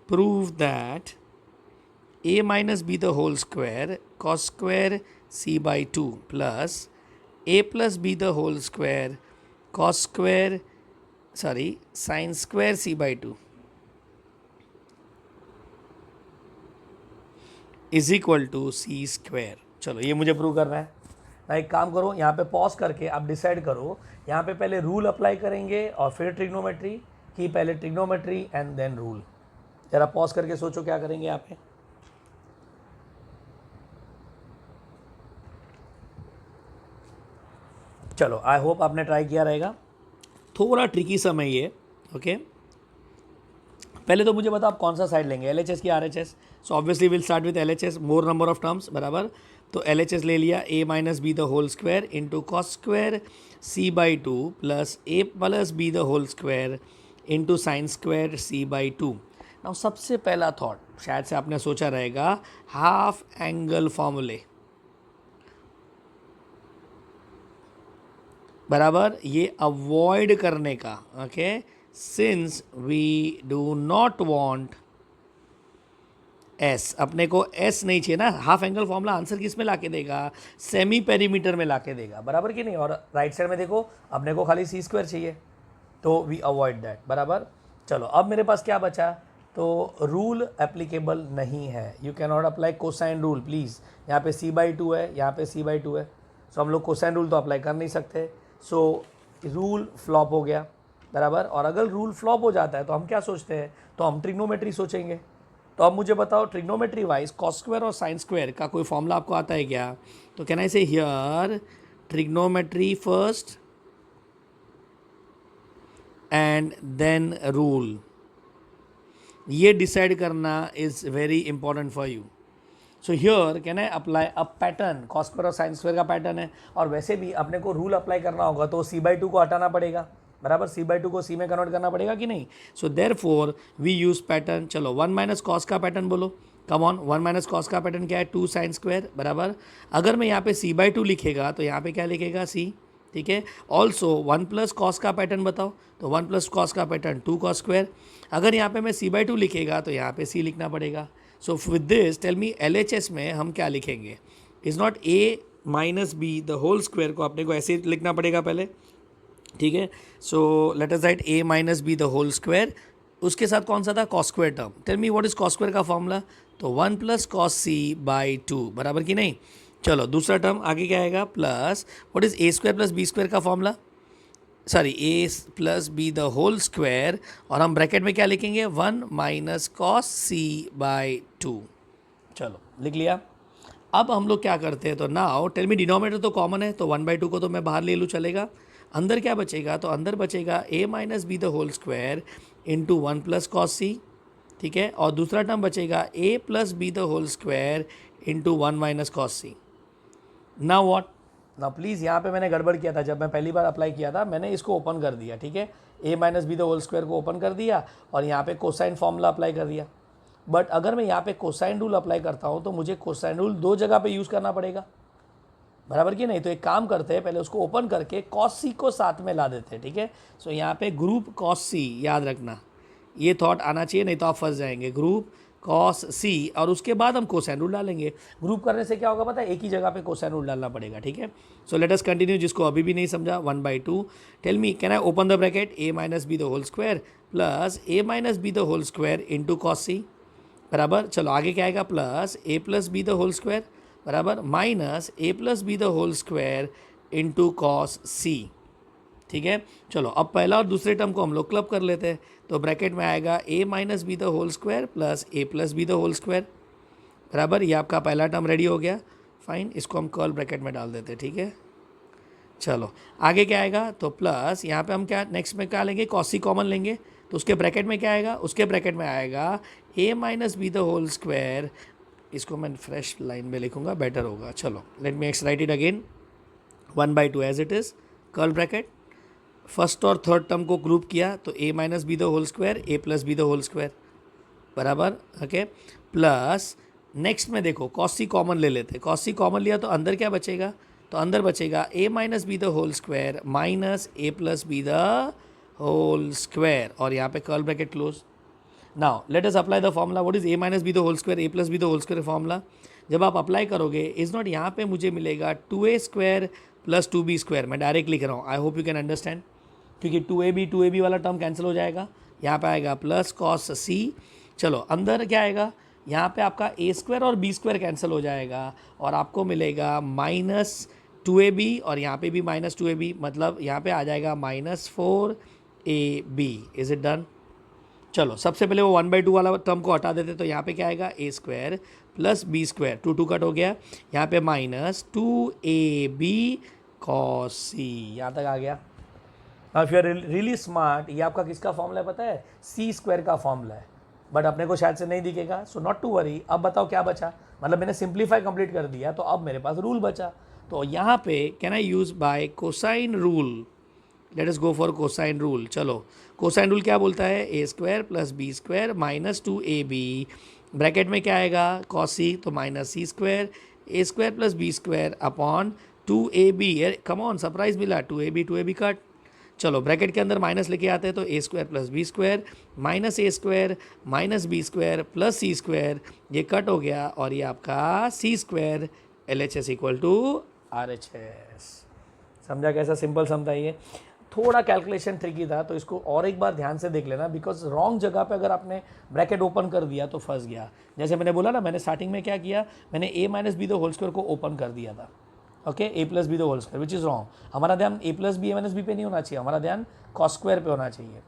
prove that A minus B the whole square cos square C by 2 plus A plus B the whole square cos square sine square C by 2 is equal to C square. चलो ये मुझे prove करना है ना, एक काम करो, यहाँ पे पॉज करके आप डिसाइड करो, यहाँ पे पहले रूल अप्लाई करेंगे और फिर ट्रिग्नोमेट्री, कि पहले ट्रिग्नोमेट्री एंड देन रूल। जरा पॉज करके सोचो क्या करेंगे यहाँ पे। चलो आई होप आपने ट्राई किया रहेगा, थोड़ा ट्रिकी समय ये, ओके। पहले तो मुझे बताओ आप कौन सा साइड लेंगे, LHS की RHS। So obviously will start with LHS, more number of terms, बराबर। तो LHS ले लिया, A minus B the whole square into cos square C by 2 plus A plus B the whole square into sine square C by 2। Now सबसे पहला thought, शायद से आपने सोचा रहेगा हाफ एंगल फॉर्मूले, बराबर, ये अवॉइड करने का, okay, since we do not want S, अपने को एस नहीं चाहिए ना। हाफ एंगल फॉर्मूला आंसर किस में लाके देगा, सेमी पेरीमीटर में लाके देगा, बराबर कि नहीं। और राइट साइड में देखो अपने को खाली सी स्क्वायर चाहिए, तो वी अवॉइड दैट, बराबर। चलो अब मेरे पास क्या बचा, तो रूल एप्लीकेबल नहीं है, you can not apply cosine rule please. यहाँ पे c/2 है, यहाँ पे c/2 है, सो हम लोग कोसाइन रूल तो अप्लाई कर नहीं सकते, सो रूल फ्लॉप हो गया, बराबर। और अगर रूल फ्लॉप हो जाता है तो हम क्या सोचते हैं, तो हम ट्रिग्नोमेट्री सोचेंगे। तो अब मुझे बताओ ट्रिग्नोमेट्री वाइज कॉस स्क्वायर और साइन स्क्वायर का कोई फॉर्मूला आपको आता है क्या। तो can I say here trigonometry first and then rule, ये डिसाइड करना is very important for you. So here can I apply a pattern, cos square और साइन स्क्वायर का पैटर्न है, और वैसे भी अपने को रूल अप्लाई करना होगा तो c/2 को हटाना पड़ेगा, बराबर। c/2 को c में कन्वर्ट करना पड़ेगा कि नहीं। So therefore we use pattern. चलो 1 माइनस कॉस का पैटर्न बोलो, कम ऑन। 1 माइनस कॉस का पैटर्न क्या है, 2 साइन स्क्वायर, बराबर। अगर मैं यहाँ पे c/2 लिखेगा तो यहाँ पे क्या लिखेगा, c, ठीक है। ऑल्सो 1 प्लस कॉस का पैटर्न बताओ, तो 1 प्लस कॉस का पैटर्न 2 कॉस स्क्वायर। अगर यहाँ पे मैं c/2 लिखेगा तो यहाँ पे c लिखना पड़ेगा। So with this tell me LHS में हम क्या लिखेंगे, is not a minus B the whole square को अपने को ऐसे लिखना पड़ेगा पहले, ठीक है। So let us write a minus B the whole square, उसके साथ कौन सा था, cos square term. Tell me what is cos square का फॉर्मूला, तो 1 प्लस कॉस c/2, बराबर कि नहीं। चलो दूसरा टर्म आगे क्या आएगा, plus what is a square plus B square का formula, sorry a plus B the whole square, और हम ब्रैकेट में क्या लिखेंगे, 1 माइनस कॉस c/2। चलो लिख लिया। अब हम लोग क्या करते हैं, तो नाउ टेल मी डिनोमिनेटर तो कॉमन है, तो 1/2 को तो मैं बाहर ले लूँ, चलेगा। अंदर क्या बचेगा, तो अंदर बचेगा a minus B the whole square into 1 plus cos c, ठीक है। और दूसरा टर्म बचेगा a plus B the whole square into 1 minus cos c। Now what, ना प्लीज़ यहाँ पे मैंने गड़बड़ किया था, जब मैं पहली बार अप्लाई किया था मैंने इसको ओपन कर दिया, ठीक है। a minus B the whole square को ओपन कर दिया और यहाँ पे कोसाइन फॉर्मूला अप्लाई कर दिया। बट अगर मैं यहाँ पे कोसाइन रूल अप्लाई करता हूँ तो मुझे कोसाइन रूल 2 जगह पे यूज़ करना पड़ेगा, बराबर कि नहीं। तो एक काम करते हैं, पहले उसको ओपन करके कॉस सी को साथ में ला देते हैं, ठीक है। सो यहाँ पे ग्रुप कॉस सी, याद रखना ये थॉट आना चाहिए, नहीं तो आप फंस जाएंगे। ग्रुप कॉस सी, और उसके बाद हम कोसाइन रूल डालेंगे। ग्रुप करने से क्या होगा पता है, एक ही जगह पे कोसाइन रूल डालना पड़ेगा, ठीक है। सो लेट अस कंटिन्यू, जिसको अभी भी नहीं समझा, 1/2। Tell me can I open the bracket, a minus B the whole square plus a minus B the whole square into cos सी, बराबर। चलो आगे क्या आएगा, plus a plus B the whole square, बराबर, minus a plus B the whole square into cos C, ठीक है। चलो अब पहला और दूसरे टर्म को हम लोग क्लब कर लेते हैं, तो ब्रैकेट में आएगा a minus B the whole square plus a plus B the whole square, बराबर। ये आपका पहला टर्म रेडी हो गया, फाइन। इसको हम कर्ल ब्रैकेट में डाल देते हैं, ठीक है। चलो आगे क्या आएगा, तो प्लस यहाँ पे हम क्या नेक्स्ट में क्या लेंगे, कॉस सी कॉमन लेंगे, तो उसके ब्रैकेट में क्या आएगा, उसके ब्रैकेट में आएगा a minus B the whole square. इसको मैं फ्रेश लाइन में लिखूंगा, बेटर होगा। चलो let me write it again, 1/2 as it is, curl bracket. First और थर्ड टर्म को ग्रुप किया तो a minus B the whole square, a plus B the whole square, बराबर, ओके। प्लस नेक्स्ट में देखो कॉस सी common ले लेते, cos सी common लिया तो अंदर क्या बचेगा, तो अंदर बचेगा a minus B the whole square minus a plus B the whole square, और यहाँ पे curl bracket close. Now let us apply the formula, what is a minus B the whole square, a plus B the whole square formula. जब आप apply करोगे, is not, यहाँ पे मुझे मिलेगा 2a square plus 2b square, मैं direct लिख रहा हूँ, आई होप यू कैन अंडरस्टैंड, क्योंकि 2ab वाला टर्म कैंसिल हो जाएगा। यहाँ पे आएगा प्लस कॉस सी। चलो अंदर क्या आएगा, यहाँ पे आपका a स्क्वायर और b स्क्वायर कैंसिल हो जाएगा, और आपको मिलेगा माइनस 2ab, और यहाँ पे भी माइनस 2ab, मतलब यहाँ पे आ जाएगा -4ab। Is it done. चलो सबसे पहले वो 1/2 वाला टर्म को हटा देते, तो यहाँ पे क्या आएगा, a square plus b square, 2 cut हो गया, यहाँ पे माइनस 2ab कॉस सी, यहाँ तक आ गया। If you are really smart, ये आपका किसका फॉर्मूला है पता है, सी स्क्वायर का फॉर्मूला है, बट अपने को शायद से नहीं दिखेगा, सो नॉट टू वरी। अब बताओ क्या बचा, मतलब मैंने सिंप्लीफाई कंप्लीट कर दिया, तो अब मेरे पास रूल बचा, तो यहाँ पे can I use by cosine rule, let us go for cosine rule. चलो कोसाइन रूल क्या बोलता है, a square plus B square minus 2ab bracket में क्या आएगा कॉस सी, तो minus C square A square plus B square upon 2ab। Come on, surprise मिला, 2ab cut. चलो ब्रैकेट के अंदर माइनस लेके आते हैं तो A square plus B square minus A square minus B square plus C square, ये cut हो गया और ये आपका C square LHS equal to RHS। समझा कैसा सिंपल समझा ये? थोड़ा कैलकुलेशन ट्रिकी था, तो इसको और एक बार ध्यान से देख लेना, बिकॉज रॉन्ग जगह पे अगर आपने ब्रैकेट ओपन कर दिया तो फंस गया। जैसे मैंने बोला ना, मैंने स्टार्टिंग में क्या किया, मैंने a minus B the whole square को ओपन कर दिया था, okay, a plus B the whole square, which is wrong. हमारा ध्यान a plus B minus B पे नहीं होना चाहिए, हमारा ध्यान कॉस स्क्वायर पे होना चाहिए,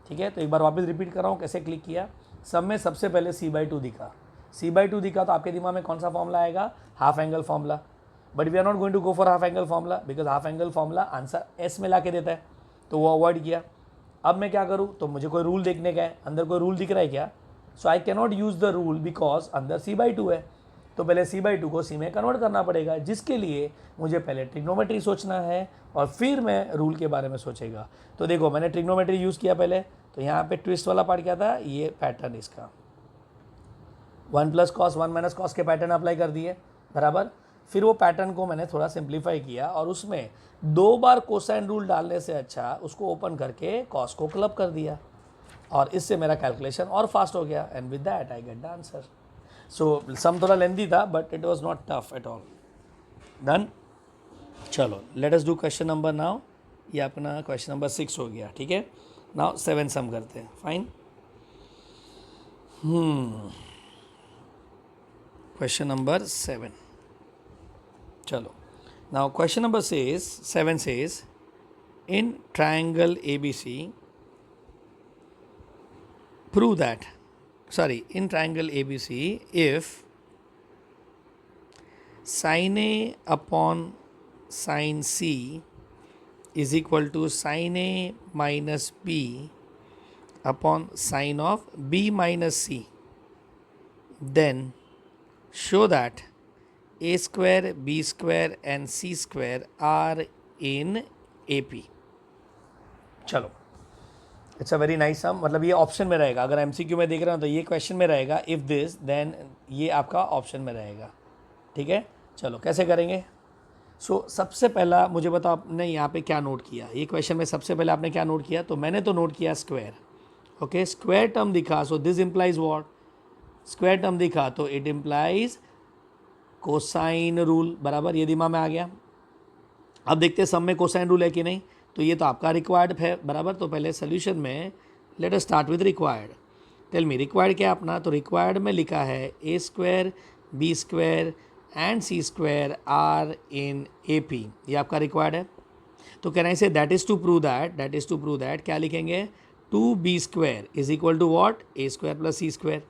ठीक है। तो एक बार वापस रिपीट कर रहा हूँ कैसे क्लिक किया। सब में सबसे पहले c/2 दिखा, c/2 दिखा तो आपके दिमाग में कौन सा फॉर्मूला आएगा, half angle formula. But we are not going to go for half angle formula, because half angle formula answer s में ला के देता है, तो वो अवॉइड किया। अब मैं क्या करूँ, तो मुझे कोई रूल देखने का है, अंदर कोई रूल दिख रहा है क्या? So I can not use the rule because अंदर c/2 है, तो पहले c/2 को c में कन्वर्ट करना पड़ेगा, जिसके लिए मुझे पहले ट्रिग्नोमेट्री सोचना है और फिर मैं रूल के बारे में सोचेगा। तो देखो मैंने ट्रिग्नोमेट्री यूज़ किया पहले, तो यहाँ पे ट्विस्ट वाला पार्ट क्या था, ये पैटर्न इसका 1 प्लस कॉस 1 माइनस कॉस के पैटर्न अप्लाई कर दिए, बराबर। फिर वो पैटर्न को मैंने थोड़ा सिंप्लीफाई किया और उसमें 2 बार कोसाइन रूल डालने से अच्छा उसको ओपन करके कॉस को क्लब कर दिया, और इससे मेरा कैलकुलेशन और फास्ट हो गया, and with that I get the answer. So some थोड़ा लेंदी था but it was not tough at all. Done. चलो let us do question number now. ये अपना क्वेश्चन नंबर 6 हो गया, ठीक है। नाउ 7 सम करते हैं, फाइन। क्वेश्चन नंबर 7, चलो। Now question number 7 says in triangle ABC prove that, in triangle ABC if sin A upon sin C is equal to sin A minus B upon sin of B minus C, then show that a square, b square and c square are in AP। चलो, it's a very nice सम, मतलब ये option में रहेगा। अगर MCQ में देख रहे हो तो ये क्वेश्चन में रहेगा, इफ़ दिस देन ये आपका ऑप्शन में रहेगा, ठीक है। चलो कैसे करेंगे। सबसे पहला मुझे बताओ आपने यहाँ पे क्या नोट किया, ये क्वेश्चन में सबसे पहले आपने क्या नोट किया। तो मैंने तो नोट किया स्क्वायर, ओके, स्क्वायर टर्म दिखा, so this implies what, square term दिखा तो इट इम्प्लाइज कोसाइन रूल, बराबर, ये दिमाग में आ गया। अब देखते हैं सब में कोसाइन रूल है कि नहीं, तो ये तो आपका रिक्वायर्ड है, बराबर। तो पहले सोल्यूशन में let us start with required. Tell me required क्या अपना, तो रिक्वायर्ड में लिखा है A square B square and C square are in AP, ये आपका रिक्वायर्ड है। तो can I say that is to prove that, क्या लिखेंगे, 2b square is equal to what, A square plus C square,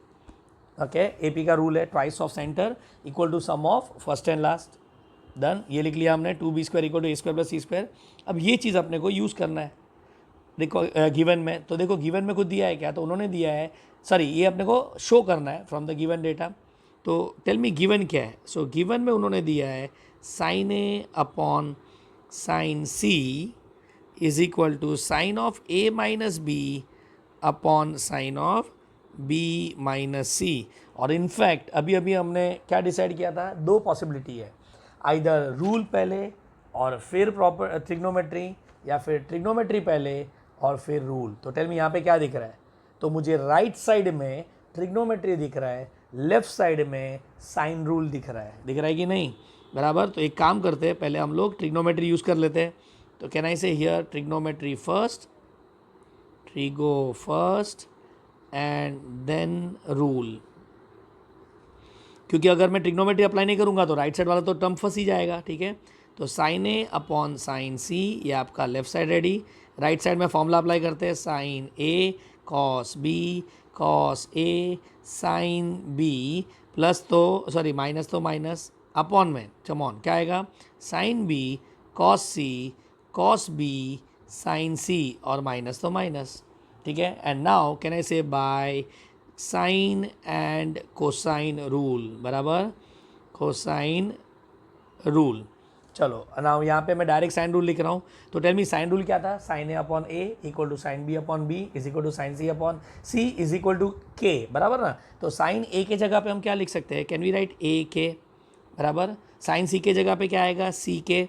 okay. AP का rule है twice of centre equal to sum of first and last. Done, ये लिख लिया हमने, 2b square equal to A square plus C square. अब ये चीज़ अपने को यूज़ करना है, देखो गिवन में, तो देखो गिवन में कुछ दिया है क्या, तो उन्होंने दिया है, ये अपने को शो करना है फ्रॉम द गिवन डेटा। तो टेल मी गिवन क्या है। सो गिवन में उन्होंने दिया है sine A upon sine C is equal to sine of A minus B upon sine of B minus C। और इनफैक्ट अभी अभी हमने क्या डिसाइड किया था, 2 पॉसिबिलिटी है, आइदर रूल पहले और फिर प्रॉपर ट्रिग्नोमेट्री, या फिर ट्रिग्नोमेट्री पहले और फिर रूल। तो टेल मी यहाँ पे क्या दिख रहा है, तो मुझे राइट साइड में ट्रिग्नोमेट्री दिख रहा है, लेफ्ट साइड में साइन रूल दिख रहा है कि नहीं, बराबर। तो एक काम करते हैं, पहले हम लोग ट्रिग्नोमेट्री यूज़ कर लेते हैं। तो can I say here trigonometry first, trigo first and then rule, क्योंकि अगर मैं ट्रिग्नोमेट्री अप्लाई नहीं करूँगा तो राइट साइड वाला तो टर्म फंस ही जाएगा, ठीक है। तो sine A upon sine C, ये आपका left side ready. Right side में फॉर्मूला अप्लाई करते हैं, sine A cos B cos A sine B plus तो माइनस तो माइनस अपॉन में चमॉन क्या आएगा, sine B cos C cos B sine C और माइनस तो माइनस, ठीक है। And now can I say by sine and cosine rule, बराबर, कोसाइन रूल। चलो नाउ यहाँ पे मैं डायरेक्ट साइन रूल लिख रहा हूँ, तो टेल मी साइन रूल क्या था, sine A upon A equal to sine B upon B is equal to sine C upon C is equal to K, बराबर ना। तो साइन ए के जगह पे हम क्या लिख सकते हैं, कैन वी राइट ए के, बराबर। साइन सी के जगह पे क्या आएगा, सी के,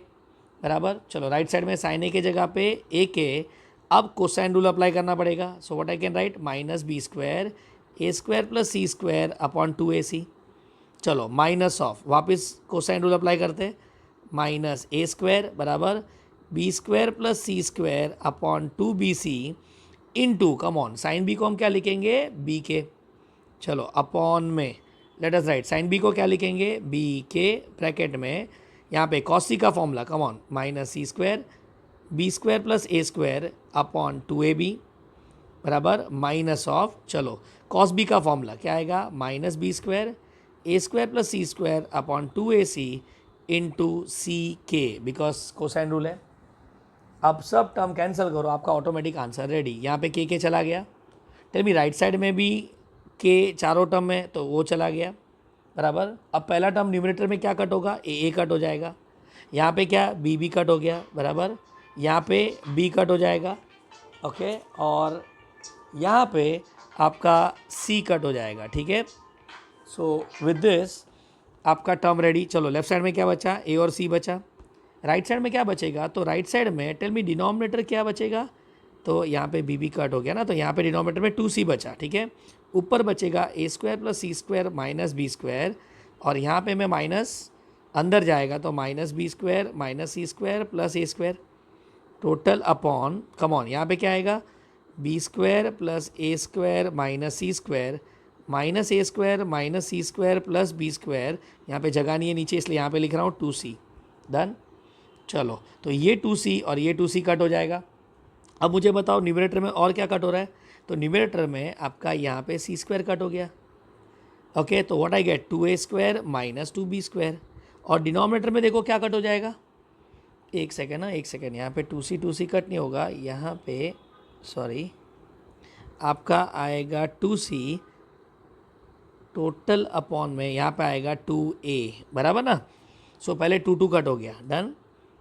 बराबर। चलो राइट साइड में साइन ए के जगह पे ए के, अब कोसाइन रूल अप्लाई करना पड़ेगा। So what I can write, minus B square A square plus C square upon 2ac। चलो माइनस ऑफ, वापस कोसाइन रूल अप्लाई करते, माइनस ए स्क्वायर बराबर B square plus C square upon 2bc into, come on, sine B को हम क्या लिखेंगे, B के। चलो अपॉन में let us write sine B को क्या लिखेंगे, बी के, ब्रैकेट में यहाँ पे कॉस सी का formula, come on, minus C square B square plus A square upon 2ab बराबर माइनस ऑफ, चलो कॉस बी का फॉर्मूला क्या आएगा, minus B square A square plus C square upon 2ac into C K, because cosine rule है। अब सब term cancel करो, आपका ऑटोमेटिक आंसर रेडी। यहाँ पे के चला गया, टेल मी राइट साइड में भी के चारों टर्म में, तो वो चला गया, बराबर। अब पहला टर्म न्यूमरेटर में क्या कट होगा, ए कट हो जाएगा, यहाँ पे क्या बी कट हो गया, बराबर, यहाँ पे बी कट हो जाएगा, ओके, और यहाँ पे आपका सी कट हो जाएगा, ठीक है। सो विद दिस आपका टर्म रेडी। चलो लेफ्ट साइड में क्या बचा, ए और सी बचा, राइट साइड में क्या बचेगा, तो राइट साइड में टेल मी डिनोमिनेटर क्या बचेगा, तो यहाँ पे बी कट हो गया ना, तो यहाँ पे डिनोमिनेटर में 2c बचा, ठीक है। ऊपर बचेगा A square plus C square minus B square, और यहाँ पे मैं माइनस अंदर जाएगा तो minus B square minus C square plus A square total upon, come on, यहाँ पे क्या आएगा, B square plus A square minus C square minus A square minus C square plus B square, यहाँ पे जगह नहीं है नीचे इसलिए यहाँ पे लिख रहा हूँ 2c, डन। चलो तो ये 2c और ये 2c कट हो जाएगा। अब मुझे बताओ न्यूमरेटर में और क्या कट हो रहा है, तो न्यूमरेटर में आपका यहाँ पे सी स्क्वायर कट हो गया, ओके, तो what I gate, 2a square minus 2b square, और डिनोमिनेटर में देखो क्या कट हो जाएगा, एक सेकेंड ना, एक सेकेंड, यहाँ पे 2c कट नहीं होगा, यहाँ पे सॉरी आपका आएगा 2c टोटल अपॉन में यहाँ पे आएगा 2a, बराबर ना। सो पहले 2 कट हो गया, डन।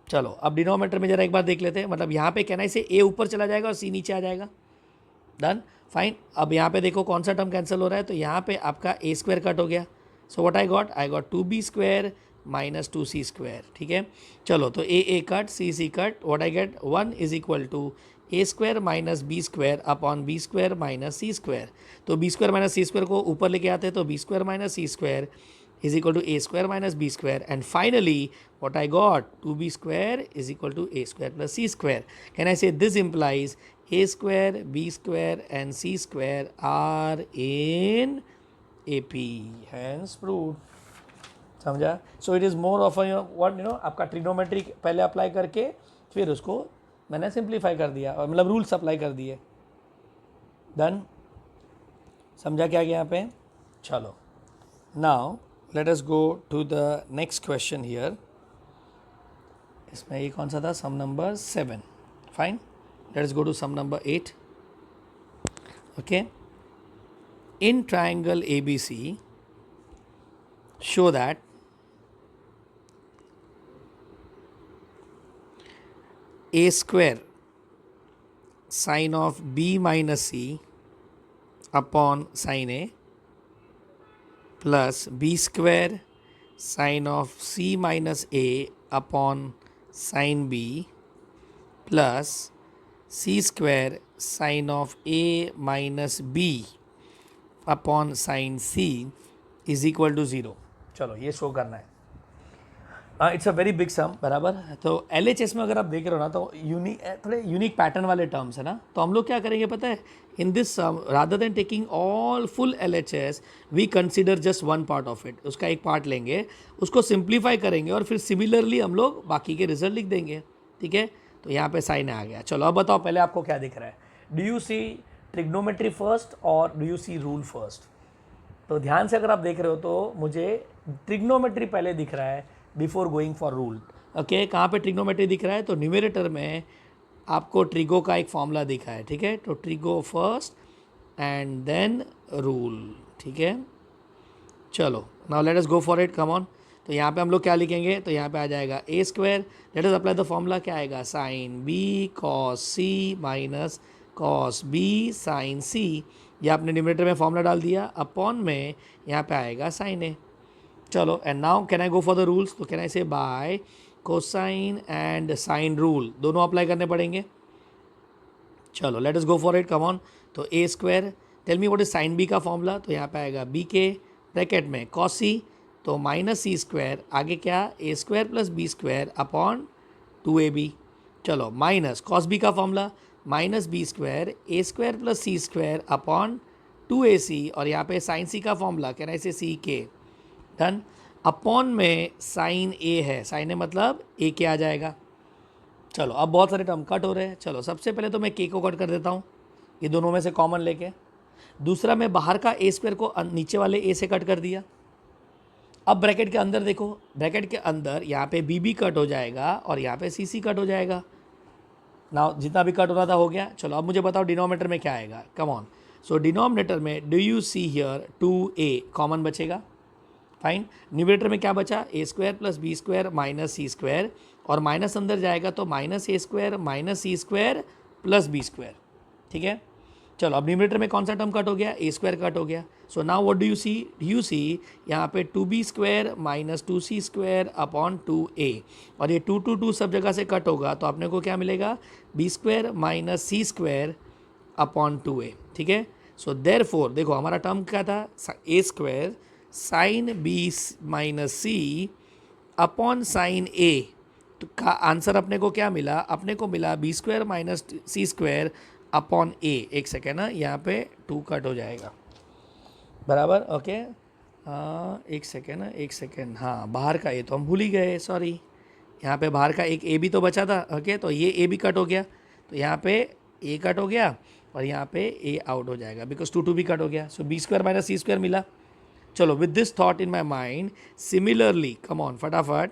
चलो अब डिनोमिनेटर में जरा एक बार देख लेते हैं, मतलब यहाँ पे कहना से a ऊपर चला जाएगा और c नीचे आ जाएगा, डन, फाइन। अब यहाँ पे देखो कौन सा टर्म कैंसिल हो रहा है, तो यहाँ पे आपका a स्क्वायर कट हो गया, so what I got 2b square minus 2c square, ठीक है। चलो तो a cut c cut, what I get 1 is equal to A square minus B square upon B square minus C square, तो B square minus C square को ऊपर लेके आते हैं तो B square minus C square is equal to A square minus B square, and finally what I got 2b square is equal to A square plus C square. Can I say this implies A square B square and C square are in AP, hence proved, समझा। So it is more of what आपका trigonometry पहले apply करके फिर उसको मैंने simplify कर दिया, और मतलब रूल्स अप्लाई कर दिए, डन, समझा क्या गया यहाँ पे। चलो now let us go to the next question here. इसमें ये कौन सा था, sum number 7, fine, let us go to sum number 8, okay. In triangle ABC show that a square sine of b minus c upon sine a plus b square sine of c minus a upon sine b plus c square sine of a minus b upon sine C is equal to 0। चलो ये show करना है, it's a very big sum, बराबर। तो LHS में अगर आप देख रहे हो ना, तो थोड़े यूनिक पैटर्न वाले टर्म्स है ना, तो हम लोग क्या करेंगे पता है, in this sum rather than taking all full LHS we consider just one part of it, उसका एक पार्ट लेंगे, उसको सिंप्लीफाई करेंगे और फिर सिमिलरली हम लोग बाकी के रिजल्ट लिख देंगे, ठीक है। तो यहाँ पे साइन आ गया। चलो अब बताओ पहले आपको क्या दिख रहा है, do you see trigonometry first और do you see rule first. तो ध्यान से अगर आप देख रहे हो तो मुझे ट्रिग्नोमेट्री पहले दिख रहा है before going for rule, okay. कहाँ पे ट्रिग्नोमेट्री दिख रहा है, तो न्यूमरेटर में आपको ट्रिगो का एक फॉर्मूला दिखा है, ठीक है। तो trigo first and then rule, ठीक है। चलो now let us go for it, come on. तो यहाँ पे हम लोग क्या लिखेंगे, तो यहाँ पे आ जाएगा A square, let us apply the formula, क्या आएगा sine B cos C minus cos B sine C, ये आपने न्यूमरेटर में फॉर्मूला डाल दिया, अपॉन में यहाँ पे आएगा साइन ए। चलो and now can I go for the rules, तो can I say by cosine and sine rule दोनों अप्लाई करने पड़ेंगे। चलो let us go for it, come on. तो A square, tell me what is sine B का formula, तो यहाँ पे आएगा बी के ब्रैकेट में कॉस सी, तो माइनस सी स्क्वायर, आगे क्या A square plus B square upon 2ab। चलो माइनस कॉस बी का formula minus B square A square plus C square upon 2ac, और यहाँ पे साइन सी का फॉर्मूला कैन आई से सी के, डन, अपॉन में साइन ए है, साइन ए मतलब ए के आ जाएगा। चलो अब बहुत सारे टर्म कट हो रहे हैं, चलो सबसे पहले तो मैं के को कट कर देता हूँ, ये दोनों में से कॉमन लेके। दूसरा मैं बाहर का ए स्क्वायर को नीचे वाले ए से कट कर दिया। अब ब्रैकेट के अंदर देखो, ब्रैकेट के अंदर यहाँ पे बी बी कट हो जाएगा और यहाँ पे सी सी कट हो जाएगा ना, जितना भी कट होना था हो गया। चलो अब मुझे बताओ डिनोमिनेटर में क्या आएगा, कम ऑन। सो डिनोमिनेटर में do you see here 2a common बचेगा, फाइन। न्यूमरेटर में क्या बचा, A square plus B square minus C square, और माइनस अंदर जाएगा तो minus A square minus C square plus B square, ठीक है। चलो अब न्यूमरेटर में कौन सा टर्म कट हो गया, ए स्क्वायर कट हो गया। So now what do you see यहाँ पे 2b square minus 2c square upon 2a, और ये 2 सब जगह से कट होगा तो अपने को क्या मिलेगा, B square minus C square upon 2a, ठीक है। सो देयरफॉर देखो हमारा टर्म क्या था, ए स्क्वायर साइन बी माइनस सी अपॉन साइन ए, तो का आंसर अपने को क्या मिला, अपने को मिला B square minus C square upon ए। एक सेकेंड ना, यहाँ पे 2 कट हो जाएगा, बराबर, ओके। एक सेकेंड ना, एक सेकेंड, हाँ बाहर का ए तो हम भूल ही गए, सॉरी। यहाँ पे बाहर का एक ए भी तो बचा था, ओके, तो ये ए भी कट हो गया, तो यहाँ पे ए कट हो गया और यहाँ पे ए आउट हो जाएगा बिकॉज 2 भी कट हो गया। सो B square minus C square मिला। चलो with this thought in my mind, similarly come on फटाफट,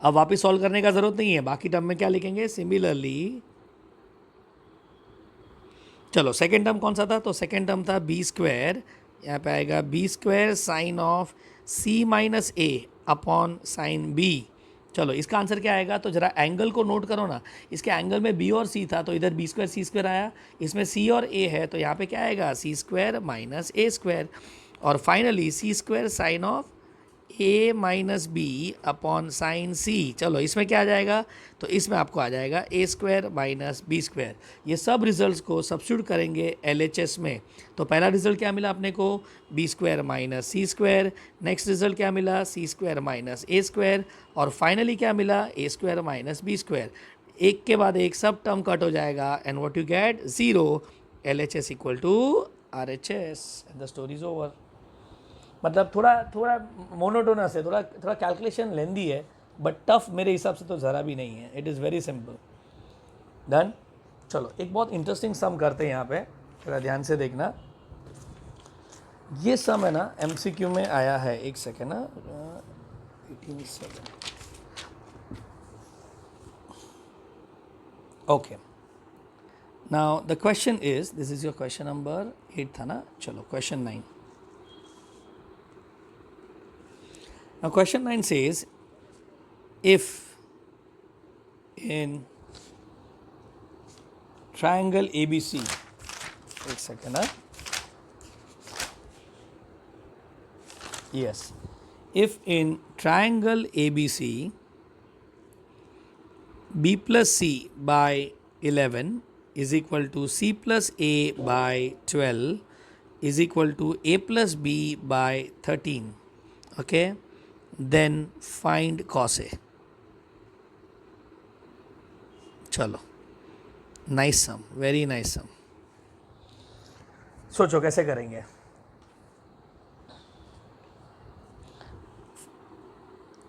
अब वापस सॉल्व करने का जरूरत नहीं है, बाकी टर्म में क्या लिखेंगे, सिमिलरली। चलो सेकेंड टर्म कौन सा था, तो सेकेंड टर्म था बी स्क्वायर, यहाँ पे आएगा B square sine of C minus A upon sine B. चलो इसका आंसर क्या आएगा, तो जरा एंगल को नोट करो ना, इसके एंगल में बी और सी था तो इधर बी स्क्वायर सी स्क्वायर आया, इसमें सी और ए है तो यहाँ पे क्या आएगा, C square minus A square, और finally C square sine of A minus B upon sine C. चलो इसमें क्या आ जाएगा, तो इसमें आपको आ जाएगा A square minus B square. ये सब रिजल्ट्स को सब्स्टिट्यूट करेंगे LHS में, तो पहला रिजल्ट क्या मिला अपने को, B square minus C square, next result क्या मिला, C square minus A square, और फाइनली क्या मिला, A square minus B square. एक के बाद एक सब टर्म कट हो जाएगा and what you get 0, LHS equal to RHS and the story is over. मतलब थोड़ा मोनोटोनस है, थोड़ा कैलकुलेशन लेंदी है, बट टफ मेरे हिसाब से तो ज़रा भी नहीं है, it is very simple, done. चलो एक बहुत इंटरेस्टिंग सम करते हैं यहाँ पे, थोड़ा ध्यान से देखना। ये सम है ना MCQ में आया है, एक सेकेंड ना, 18/7, okay. Now the question is, this is your question number 8 था ना, चलो question 9। Now question 9 says, if in triangle ABC, एक second, yes, if in triangle ABC B plus C by 11 is equal to C plus A by 12 is equal to A plus B by 13, okay, then find cos A. चलो, nice सम, very nice सम। सोचो कैसे करेंगे,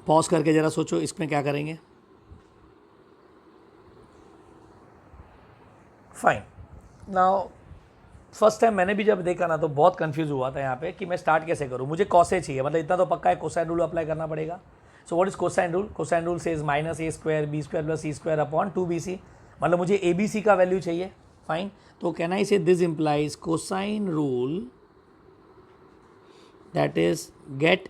pause करके जरा सोचो इसमें क्या करेंगे। फाइन, नाउ फर्स्ट टाइम मैंने भी जब देखा ना तो बहुत कंफ्यूज हुआ था यहाँ पे कि मैं स्टार्ट कैसे करूँ। मुझे कॉसे चाहिए, मतलब इतना तो पक्का है कोसाइन रूल अप्लाई करना पड़ेगा। So what is cosine rule, cosine rule says minus A square B square plus C square upon 2bc, मतलब मुझे ABC का वैल्यू चाहिए। फाइन, तो can I say this implies cosine rule that is get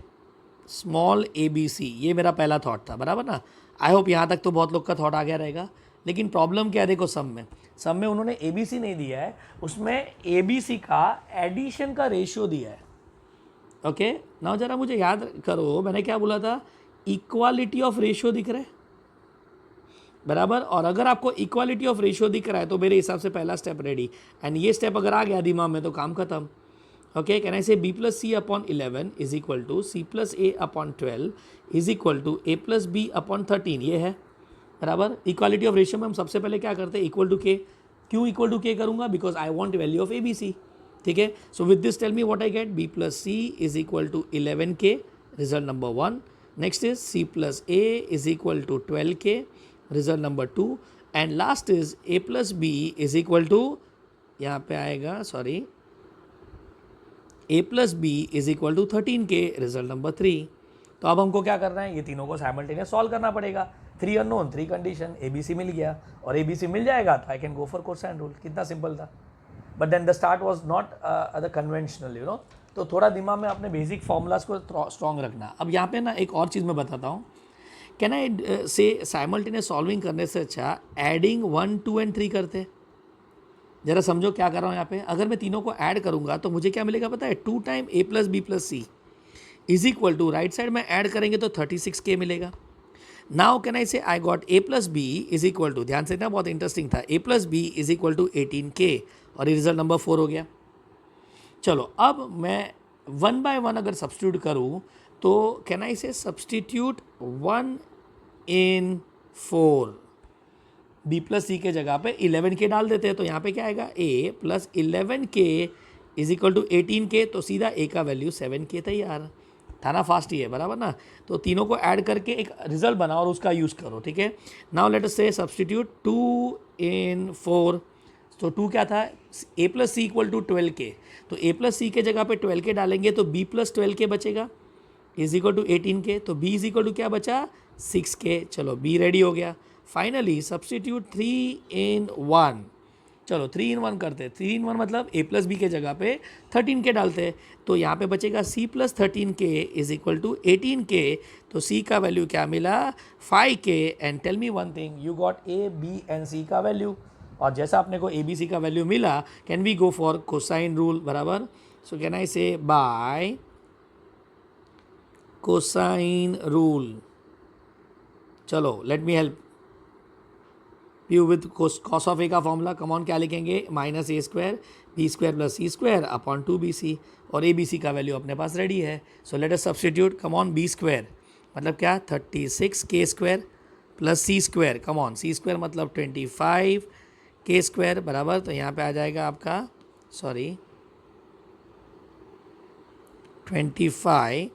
small A B C, ये मेरा पहला thought था, बराबर ना। आई होप यहाँ तक तो बहुत लोग का थॉट आ गया रहेगा। लेकिन प्रॉब्लम क्या है, देखो सम में उन्होंने ए बी सी नहीं दिया है, उसमें ए बी सी का एडिशन का रेशियो दिया है। ओके नाउ जरा मुझे याद करो, मैंने क्या बोला था, इक्वालिटी ऑफ रेशियो दिख रहा है, बराबर। और अगर आपको इक्वालिटी ऑफ रेशियो दिख रहा है तो मेरे हिसाब से पहला स्टेप रेडी, एंड ये स्टेप अगर आ गया दिमाग में तो काम खत्म। Okay can I say b plus C upon 11 is equal to C plus A upon 12 is equal to A plus B upon 13, ये है, बराबर। इक्वालिटी ऑफ रेशियो में हम सबसे पहले क्या करते हैं, इक्वल टू के। क्यों इक्वल टू के करूंगा, because I want value of A B C, ठीक है। So with this tell me what I get, b plus C is equal to 11 K, result number 1। Next is c plus A is equal to 12 K, result number 2। And last is a plus B is equal to, यहाँ पे आएगा sorry, a plus B is equal to 13 K, result number 3। तो अब हमको क्या करना है, ये तीनों को साइमल्टेनियस सॉल्व करना पड़ेगा। 3 unknown 3 condition, A B C मिल गया, और ए बी सी मिल जाएगा तो I can go for cosine rule. कितना सिंपल था। But then the start was not the conventional, you know. तो थोड़ा दिमाग में अपने बेसिक फॉर्मूलाज को स्ट्रॉन्ग रखना। अब यहाँ पे ना एक और चीज़ मैं बताता हूँ, कैन आई से साइमल्टेनियस सॉल्विंग करने से अच्छा एडिंग 1 2 एंड 3 करते। जरा समझो क्या कर रहा हूँ यहाँ पे, अगर मैं तीनों को ऐड करूँगा तो मुझे क्या मिलेगा पता है, 2 time A plus B plus C is equal to, right side में ऐड करेंगे तो 36 के मिलेगा। Now can I say I got A plus B is equal to, ध्यान से ना बहुत इंटरेस्टिंग था, A plus B is equal to 18 के, और ये रिजल्ट नंबर 4 हो गया। चलो अब मैं 1 बाय 1 अगर सब्सटीट्यूट करूँ तो कैन आई से सब्सटीट्यूट 1 in 4, बी प्लस सी के जगह पे 11 के डाल देते हैं, तो यहाँ पे क्या आएगा, a प्लस 11 के इज इक्वल टू 18 के, तो सीधा a का वैल्यू 7 के तैयार था ना, फास्ट ही है, बराबर ना। तो तीनों को ऐड करके एक रिजल्ट बनाओ और उसका यूज़ करो, ठीक है। नाउ लेट अस से सब्सटीट्यूट 2 in 4, तो 2 क्या था, a plus C equal to 12 K, तो a प्लस सी के जगह पे 12 के डालेंगे तो b प्लस 12 के बचेगा इज इक्वल टू 18 के, तो b इज इक्वल टू क्या बचा, 6 के। चलो b रेडी हो गया। फाइनली सब्सटीट्यूट 3 in 1, चलो 3 in 1 करते हैं। 3 in 1 मतलब a प्लस बी के जगह पे 13 के डालते हैं, तो यहाँ पे बचेगा c प्लस 13 के इज इक्वल टू 18 के, तो c का वैल्यू क्या मिला, 5 के। And tell me one thing, you got a b and c का वैल्यू, और जैसा आपने को a b c का वैल्यू मिला, can we go for cosine rule, बराबर। So can I say by cosine rule, चलो let me help you with cos of ए का फॉर्मूला। कम ऑन, क्या लिखेंगे, minus A square B square plus C square upon 2bc, और A B c का value अपने पास ready है। So let us substitute, come on, B square मतलब क्या, 36 K square plus C square, come on, C square मतलब 25 के square, बराबर। तो यहाँ पे आ जाएगा आपका, सॉरी 25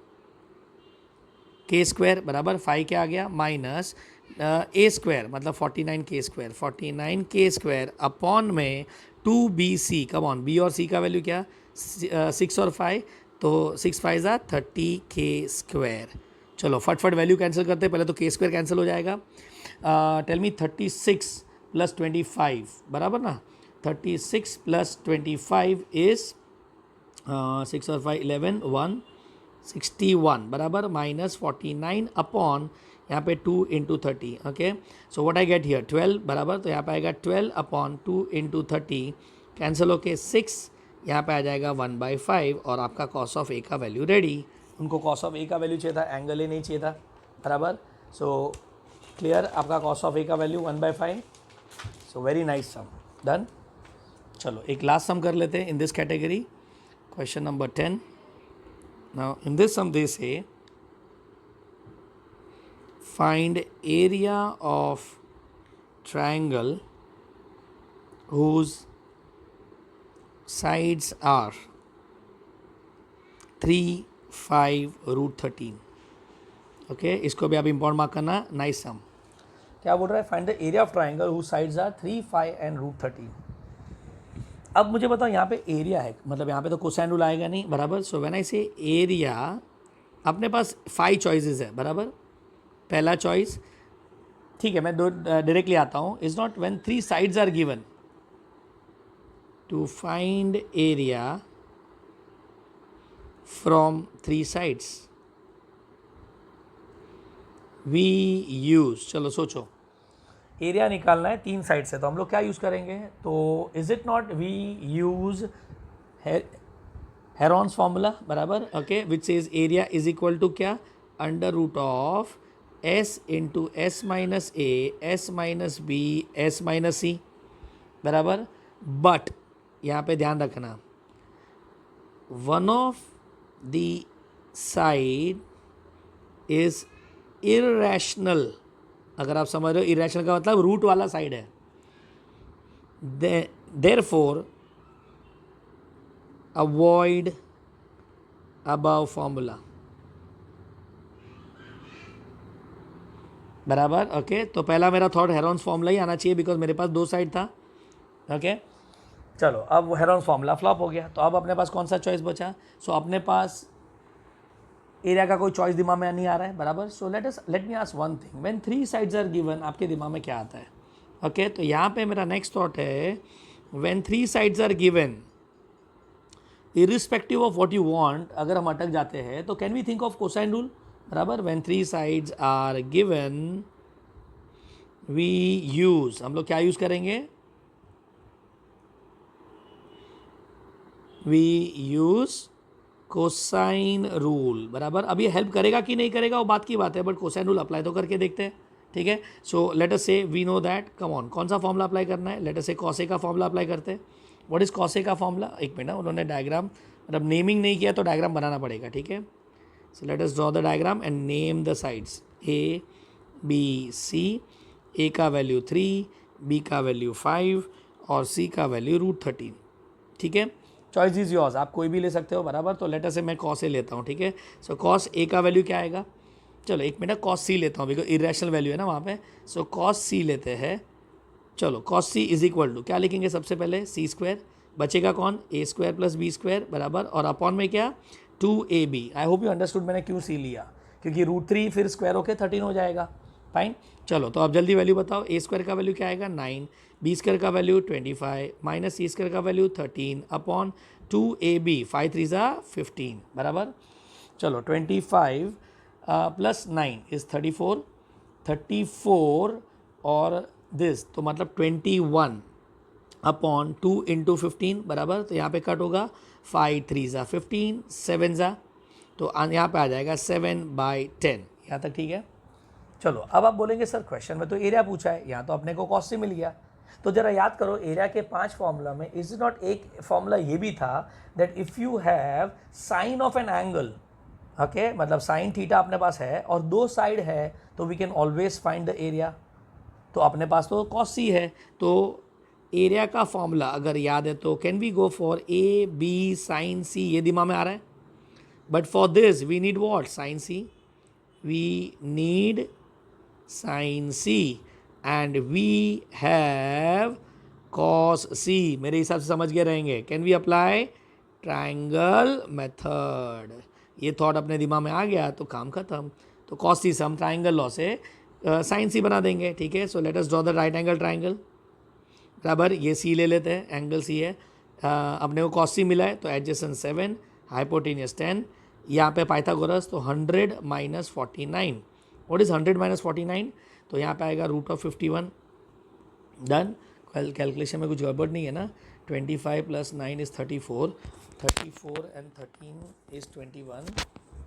के स्क्वायर बराबर 5 क्या आ गया, माइनस ए स्क्वायर मतलब 49 के स्क्वायर, 49 के स्क्वायर अपॉन में 2bc, कम ऑन, बी और सी का वैल्यू क्या, 6 और 5, तो 6 5 ज़ा 30 के स्क्वायर। चलो फटफट वैल्यू कैंसिल करते हैं, पहले तो के स्क्वायर कैंसिल हो जाएगा। टेल मी 36 प्लस 25, बराबर ना, 36 प्लस 25 इज़ 6 और 5 11 1 61, बराबर, माइनस 49 अपॉन यहाँ पे 2 into 30, okay. So what I get here 12, बराबर, तो यहाँ पे आएगा 12 अपॉन 2 इंटू 30, कैंसिल होके 6, यहाँ पे आ जाएगा 1/5, और आपका कॉस ऑफ ए का वैल्यू रेडी। उनको कॉस ऑफ ए का वैल्यू चाहिए था, एंगल ए नहीं चाहिए था, बराबर। सो क्लियर, आपका कॉस ऑफ ए का वैल्यू 1/5। सो वेरी नाइस सम, डन। चलो एक लास्ट सम कर लेते हैं in this category, question number 10। Now in this sum they say find area of triangle whose sides are 3 5 root 13। Okay, इसको भी आप इम्पोर्ट मार्क करना, नाइस सम। क्या बोल रहा है, find the area of triangle whose sides are 3 5 and root 13। अब मुझे बताओ यहाँ पे एरिया है, मतलब यहाँ पे तो कोसाइन रूल आएगा नहीं, बराबर। सो व्हेन आई से एरिया, अपने पास 5 चॉइसेस है, बराबर। पहला चॉइस, ठीक है, मैं डायरेक्टली आता हूँ, is not when 3 sides are given to find area from 3 sides. We use, चलो सोचो, एरिया निकालना है 3 साइड से, तो हम लोग क्या यूज़ करेंगे? तो is it not we use Heron's formula, बराबर, okay, which says area is equal to क्या? Under root of S into S minus A, S minus B, S minus C, बराबर। बट यहाँ पे ध्यान रखना, one of the side is irrational. अगर आप समझ रहे हो, इरेशनल का मतलब रूट वाला साइड है। देयरफॉर अवॉइड अबव फॉर्मूला, बराबर, ओके। तो पहला मेरा थॉट हेरॉन्स फॉर्मूला ही आना चाहिए, बिकॉज मेरे पास 2 साइड था, ओके। चलो, अब वो हेरॉन्स फॉर्मूला फ्लॉप हो गया, तो अब अपने पास कौन सा चॉइस बचा? सो अपने पास एरिया का कोई चॉइस दिमाग में नहीं आ रहा है, बराबर। So let me ask one thing, when 3 sides are given, आपके दिमाग में क्या आता है? ओके, तो यहाँ पे मेरा नेक्स्ट थॉट है, when 3 sides are given, irrespective of what you want, अगर हम अटक जाते हैं तो can we think of cosine rule, बराबर। When 3 sides are given, we use, हम लोग क्या यूज करेंगे? वी यूज कोसाइन रूल, बराबर। अब ये हेल्प करेगा कि नहीं करेगा वो बात की बात है, बट कोसाइन रूल अप्लाई तो करके देखते हैं, ठीक है। So let us say we know that, come on, कौन सा फॉर्मूला अप्लाई करना है? लेट अस से कॉसे का फॉर्मूला अप्लाई करते हैं। व्हाट इज कॉसे का फॉर्मूला? एक मिनट, उन्होंने डायग्राम, मतलब नेमिंग नहीं किया तो डायग्राम बनाना पड़ेगा, ठीक है। So let us draw the diagram and name the sides, A B C. A का वैल्यू 3, बी का वैल्यू 5 और सी का वैल्यू √13, ठीक है। चॉइस इज योर्स, आप कोई भी ले सकते हो, बराबर। तो लेटर से मैं कॉस ए लेता हूँ, ठीक है। सो कॉस ए का वैल्यू क्या आएगा? चलो एक मिनट, कॉस सी लेता हूँ, बिकॉज इरेशनल वैल्यू है ना वहाँ पे। सो कॉस सी लेते हैं, चलो cos C is equal to क्या लिखेंगे? सबसे पहले सी स्क्वायर, बचेगा कौन? A square plus B square, बराबर, और अपॉन में क्या? 2ab। I hope you understood मैंने क्यों सी लिया, क्योंकि √3 फिर स्क्वायर होके 13 हो जाएगा, फाइन। चलो, तो अब जल्दी वैल्यू बताओ, ए स्क्वायर का वैल्यू क्या आएगा? 9, बी स्क्वायर का वैल्यू 25 माइनस सी स्क्वायर का वैल्यू 13 अपॉन 2ab, 5 3 15, बराबर। चलो 25 प्लस 9 इज 34, 34 और दिस, तो मतलब 21 अपॉन 2 इंटू 15, बराबर। तो यहाँ पे कट होगा, 5 3 15, 7 तो यहाँ पे आ जाएगा 7/10, यहाँ तक ठीक है। चलो, अब आप बोलेंगे सर क्वेश्चन में तो एरिया पूछा है, यहाँ तो अपने को कॉस्ट से मिल गया। तो जरा याद करो, एरिया के 5 फॉर्मूला में इज नॉट एक फॉर्मूला ये भी था that if you have sine of an angle, okay, मतलब साइन थीटा अपने पास है और 2 साइड है, तो we can always find the area. तो अपने पास तो कॉस सी है, तो एरिया का फॉर्मूला अगर याद है तो can we go for A B sine C, ये दिमाग में आ रहा है। But for this we need what? Sine C, we need sine C and we have cos C. मेरे हिसाब से समझ गए रहेंगे। Can we apply triangle method? ये थॉट अपने दिमाग में आ गया तो काम खत्म। तो कॉस सी से हम ट्राइंगल लॉ से साइन सी बना देंगे, ठीक है। So let us draw the right angle triangle, बराबर। ये सी ले लेते हैं, एंगल सी है, अपने को कॉस सी मिला है, तो एडजेसेंट 7, हाइपोटेनियस 10, यहाँ पे पाइथागोरस, तो 100 माइनस 49। What is 100 minus 49? तो यहाँ पे आएगा √51, डन। कैलकुलेशन में कुछ गड़बड़ नहीं है ना। 25 plus 9 is 34, 34 and 13 is 21,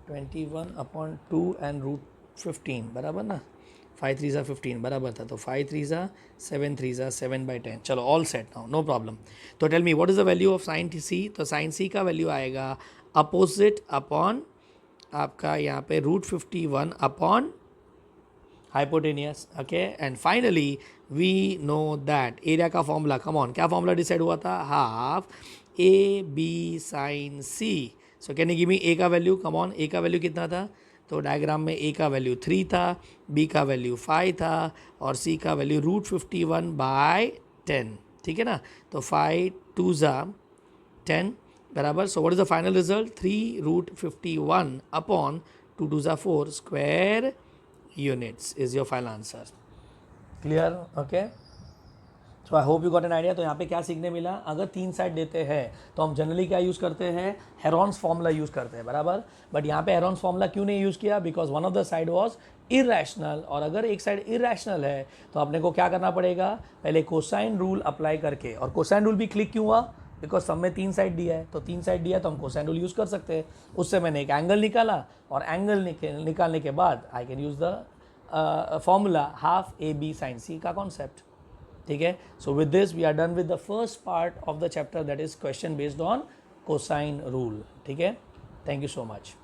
21 upon 2 and √15, बराबर ना। 5 3 15 बराबर था, तो 5 3 7 3 7/10। चलो, all set now, no problem. तो tell me what is the value of sine C? तो साइन सी का वैल्यू आएगा अपोजिट अपॉन आपका यहाँ पे √51 upon hypotenuse, okay. And finally we know that area का फॉर्मूला, कम ऑन, क्या formula decide हुआ था? Half A B sine C. So can you give me A का वैल्यू? कम ऑन, ए का वैल्यू कितना था? तो डायग्राम में ए का वैल्यू 3 था, बी का वैल्यू 5 था और सी का वैल्यू √51/10, ठीक है ना। तो 5 2 10, बराबर। सो what is the final result? 3√51 upon 2 2 4 square units is your final answer. Clear? Okay, so I hope you got an idea. तो यहाँ पे क्या सीखने मिला, अगर 3 साइड देते हैं तो हम जनरली क्या यूज़ करते हैं, हेरॉन्स फॉर्मूला यूज़ करते हैं, बराबर। बट यहाँ पे हेरॉन्स फॉर्मूला क्यों नहीं यूज़ किया, because one of the side was irrational. और अगर एक साइड इरेशनल है तो अपने को क्या करना पड़ेगा, पहले कोसाइन रूल अप्लाई करके, और कोसाइन रूल भी क्लिक क्यों हुआ, बिकॉज सब में 3 साइड दिया है, तो 3 साइड दिया है तो हम कोसाइन रूल यूज़ कर सकते हैं। उससे मैंने एक एंगल निकाला, और एंगल निकालने के बाद I can use the formula half A B sine C का कॉन्सेप्ट, ठीक है। So with this we are done with the first part of the chapter, that is question based on cosine rule, ठीक है। Thank you so much.